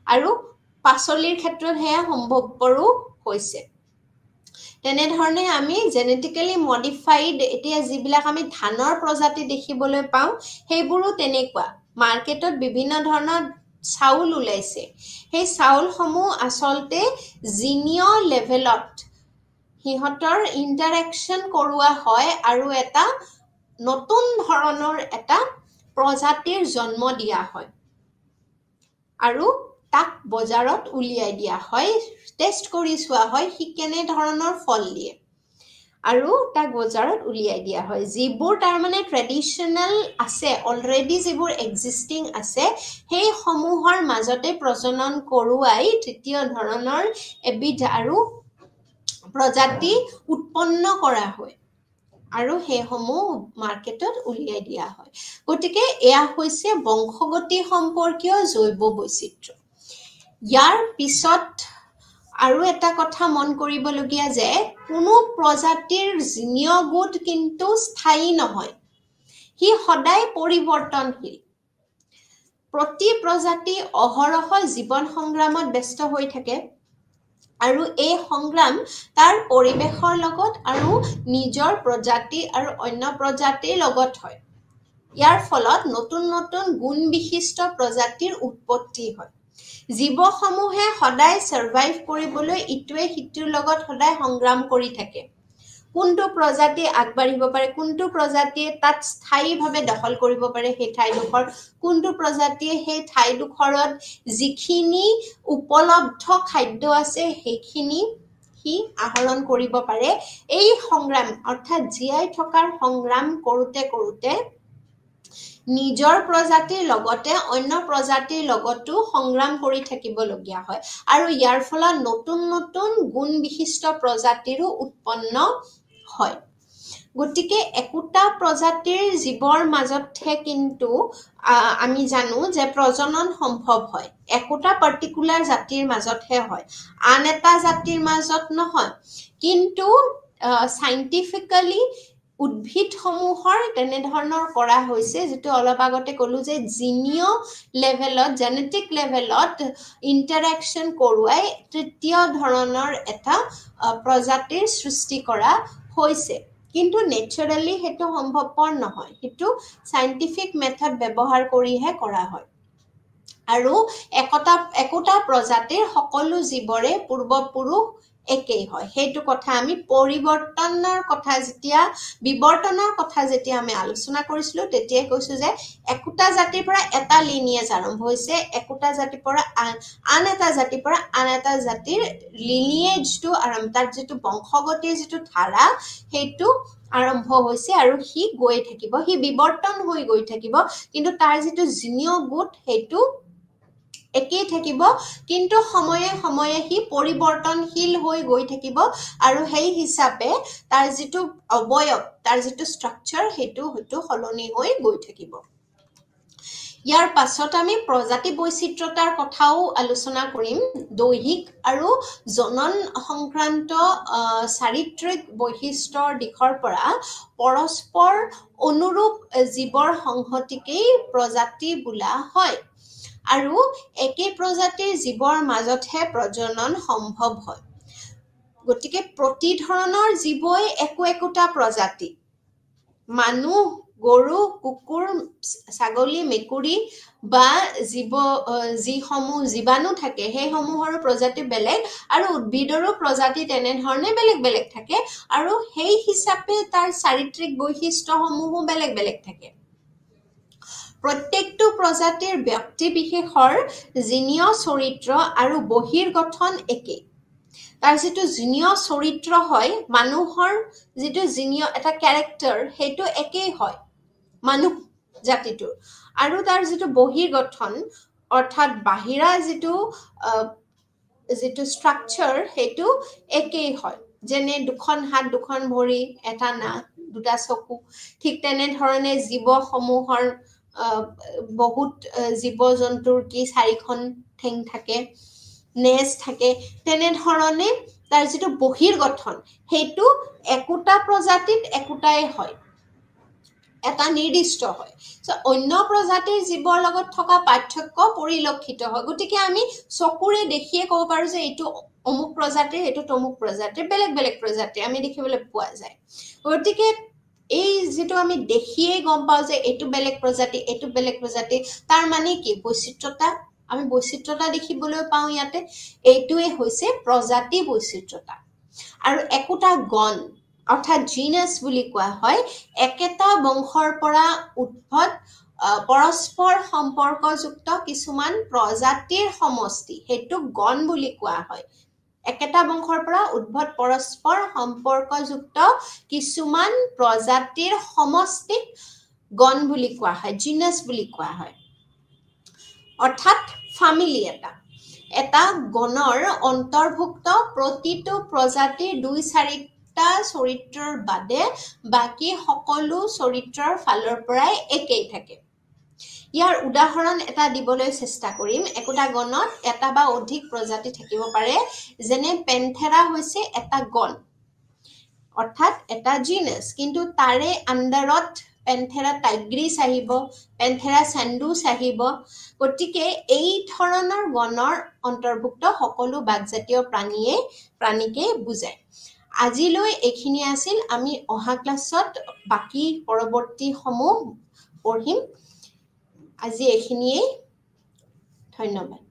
আৰু পাচলিৰ ক্ষেত্ৰত হেয়া সম্ভৱপৰো হৈছে তেনে ধৰণে আমি জেনেটিক্যালি মডিফাইড এতিয়া যিবিলাক আমি ধানৰ প্ৰজাতি দেখিবলৈ পাওঁ সেইবোৰো তেনেকুৱা মাৰ্কেটত বিভিন্ন ধৰণৰ চাউল ওলাইছে সেই চাউলসমূহ আচলতে জিনিয় লেভেলত সিহঁতৰ ইন্টাৰেকশন কৰোৱা হয় আৰু এটা নতুন ধৰণৰ এটা প্ৰজাতিৰ জন্ম দিয়া হয় আৰু তাক বজাৰত উলিয়াই দিয়া হয় টেষ্ট কৰি চোৱা হয় সি কেনে ধৰণৰ ফল দিয়ে আৰু তাক বজাৰত উলিয়াই দিয়া হয় যিবোৰ তাৰ মানে ট্ৰেডিশনাল আছে অলৰেডি যিবোৰ এক্সিস্টিং আছে সেই সমূহৰ মাজতে প্ৰজনন কৰোৱাই তৃতীয় ধৰণৰ এবিধ আৰু প্ৰজাতি উৎপন্ন কৰা হয় আৰু সেইসমূহ মাৰ্কেটত উলিয়াই দিয়া হয় গতিকে এয়া হৈছে বংশগতি সম্পৰ্কীয় জৈৱ বৈচিত্ৰ্য ইয়াৰ পিছত আৰু এটা কথা মন কৰিবলগীয়া যে কোনো প্ৰজাতিৰ জিনীয় গোট কিন্তু স্থায়ী নহয় হি সদায় পৰিৱৰ্তনশীল প্ৰতি প্ৰজাতি অহৰহ জীৱন সংগ্ৰামত ব্যস্ত হৈ থাকে আৰু এই সংগ্ৰাম তাৰ পৰিবেশৰ লগত আৰু নিজৰ প্ৰজাতি আৰু অন্য প্ৰজাতিৰ লগত হয় ইয়াৰ ফলত নতুন নতুন গুণ বিশিষ্ট প্ৰজাতিৰ উৎপত্তি হয় জীৱসমূহে সদায় সাৰ্ভাইভ কৰিবলৈ ইটোৱে সিটোৰ লগত সদায় সংগ্ৰাম কৰি থাকে কোনটো প্ৰজাতি আগবাঢ়িব পাৰে কোনটো প্ৰজাতিয়ে তাত স্থায়ীভাৱে দখল কৰিব পাৰে সেই ঠাইডোখৰ কোনটো প্ৰজাতিয়ে সেই ঠাইডোখৰত যিখিনি উপলব্ধ খাদ্য আছে সেইখিনি হি আহৰণ কৰিব পাৰে এই সংগ্ৰাম অৰ্থাৎ জীয়াই থকাৰ সংগ্ৰাম কৰোতে নিজৰ প্ৰজাতিৰ লগতে অন্য প্ৰজাতিৰ লগতো সংগ্ৰাম কৰি থাকিবলগীয়া হয় আৰু ইয়াৰ ফলত নতুন নতুন গুণ বিশিষ্ট প্ৰজাতিৰো উৎপন্ন হয় গতিকে একোটা প্ৰজাতিৰ জীৱৰ মাজতহে কিন্তু আমি জানো যে প্ৰজনন সম্ভৱ হয় একোটা পাৰ্টিকুলাৰ জাতিৰ মাজতহে হয় আন এটা জাতিৰ মাজত নহয় কিন্তু সাইন্টিফিক্যালি উদ্ভিদ সমূহৰ তেনে ধৰণৰ কৰা হৈছে যেটো অলপ আগতে ক'লো যে জিনিয় লেভেলত জেনেটিক লেভেলত ইন্টাৰেকশন কৰোৱাই তৃতীয় ধৰণৰ এটা প্ৰজাতিৰ সৃষ্টি কৰা হৈছে কিন্তু নেচাৰালি হেতু সম্ভৱপৰ নহয় হেতু সাইন্টিফিক মেথড ব্যৱহাৰ কৰিহে কৰা হয় আৰু একোটা প্ৰজাতিৰ সকলো জীৱৰে পূৰ্বপুৰুষ একেই হয় হেতু কথা আমি পৰিৱৰ্তনৰ কথা যেতিয়া বিবৰ্তনৰ কথা যেতিয়া আমি আলোচনা কৰিছিলো তেতিয়া কৈছো যে একোটা জাতিৰ পৰা এটা লিনিয়েজ আৰম্ভ হৈছে একোটা জাতিৰ পৰা আন এটা জাতিৰ পৰা আন এটা জাতিৰ লিনিয়েজটো আৰম্ভ তাৰ যেটো বংশগতিৰ যেটো ধাৰা হেতু আৰম্ভ হৈছে আৰু হি গৈ থাকিব হি বিবৰ্তন হৈ গৈ থাকিব কিন্তু তাৰ যেটো জিনিয় গোট হেতু একেই থাকিব কিন্তু সময়ে সময়ে হি পৰিৱৰ্তনশীল হৈ গৈ থাকিব আৰু সেই হিচাপে তাৰ যেটো অবয়ব তাৰ যেটো স্ট্ৰাকচাৰ হেতু হয়তো সলনি হৈ গৈ থাকিব ইয়াৰ পাছত আমি প্ৰজাতি বৈচিত্ৰতাৰ কথাও আলোচনা কৰিম দৈহিক আৰু জনন সংক্ৰান্ত চাৰিত্ৰিক বৈশিষ্ট্যৰ দিশৰ পৰা পৰস্পৰ অনুৰূপ জীৱৰ সংহতিকেই প্ৰজাতি বোলা হয় আৰু একে প্ৰজাতিৰ জীৱৰ মাজতহে প্ৰজনন সম্ভৱ হয় গতিকে প্ৰতি ধৰণৰ জীৱই একোটা প্ৰজাতি মানুহ গৰু কুকুৰ ছাগলী মেকুৰী বা যিসমূহ জীৱাণু থাকে সেই সমূহৰ প্ৰজাতি বেলেগ আৰু উদ্ভিদৰো প্ৰজাতি তেনে ধৰণে বেলেগ বেলেগ থাকে আৰু সেই হিচাপে তাৰ চাৰিত্ৰিক বৈশিষ্ট্যসমূহো বেলেগ বেলেগ থাকে প্ৰত্যেকটো প্ৰজাতিৰ ব্যক্তি বিশেষৰ জিনীয় চৰিত্ৰ আৰু বহিৰ্গঠন একেই তাৰ যেটো জিনীয় চৰিত্ৰ হয় মানুহৰ যেটো জিনীয় এটা ক্যাৰেক্টাৰ হেতু একেই হয় মানুহ জাতিটো আৰু তাৰ যেটো বহিৰ্গঠন অৰ্থাৎ বাহিৰা যেটো স্ট্ৰাকচাৰ হেতু একেই হয় যেনে দুখন হাত দুখন ভৰি এটা নাক দুটা চকু ঠিক তেনে ধৰণে জীৱসমূহৰ বহুত জীৱ-জন্তুৰ কি চাৰিখন ঠেং থাকে নেজ থাকে তেনে ধৰণে তাৰ যেটো বহিৰ্গঠন হেতু একোটা প্ৰজাতিত একোটাই হয় এটা নিৰ্দিষ্ট হয় সো অন্য প্ৰজাতিৰ জীৱৰ লগত থকা পাৰ্থক্য পৰিলক্ষিত হয় গতিকে আমি চকুৰে দেখিয়ে ক'ব পাৰো যে এইটো অমুক প্ৰজাতিৰ এটো তমুক প্ৰজাতিৰ বেলেগ বেলেগ প্ৰজাতি আমি দেখিবলৈ পোৱা যায় গতিকে এই যেটো আমি দেখিয়ে গম পাও যে এটো বেলেগ প্ৰজাতি তাৰ মানে কি বৈচিত্ৰতা আমি বৈচিত্ৰতা দেখিবলৈ পাওঁ ইয়াতে এইটোৱে হৈছে প্ৰজাতি বৈচিত্ৰতা আৰু একোটা গণ অৰ্থাৎ জিনাস বুলি কোৱা হয় একেটা বংশৰ পৰা উদ্ভৱ পৰস্পৰ সম্পৰ্কযুক্ত কিছুমান প্ৰজাতিৰ সমষ্টি হেতু গণ বুলি কোৱা হয় একেটা বংশৰ পৰা উদ্ভৱ পৰস্পৰ সম্পৰ্কযুক্ত কিছুমান প্ৰজাতিৰ সমষ্টিক গণ বুলি কোৱা হয় জিনাস বুলি কোৱা হয় অৰ্থাৎ ফ্যামিলি এটা গণৰ অন্তৰ্ভুক্ত প্ৰতিটো প্ৰজাতিৰ 2-4টা চৰিত্ৰৰ বাদে বাকি সকলো চৰিত্ৰৰ ফালৰ পৰাই একেই থাকে ইয়াৰ উদাহৰণ এটা দিবলৈ চেষ্টা কৰিম একোটা গণত এটা বা অধিক প্ৰজাতি থাকিব পাৰে যেনে পেন্থেৰা হৈছে এটা গণ অৰ্থাৎ এটা জিনাস কিন্তু তাৰে আন্ডাৰত পেন্থেৰা টাইগ্ৰিছ আহিব পেন্থেৰা স্যান্ডুছ আহিব গতিকে এই ধৰণৰ গণৰ অন্তৰ্ভুক্ত সকলো বাকজাতীয় প্ৰাণীকে বুজায় আজিলৈ এইখিনি আছিল আমি অহা ক্লাছত বাকি পৰৱৰ্তী সমূহ পঢ়িম আজি এইখিনিয়ে ধন্যবাদ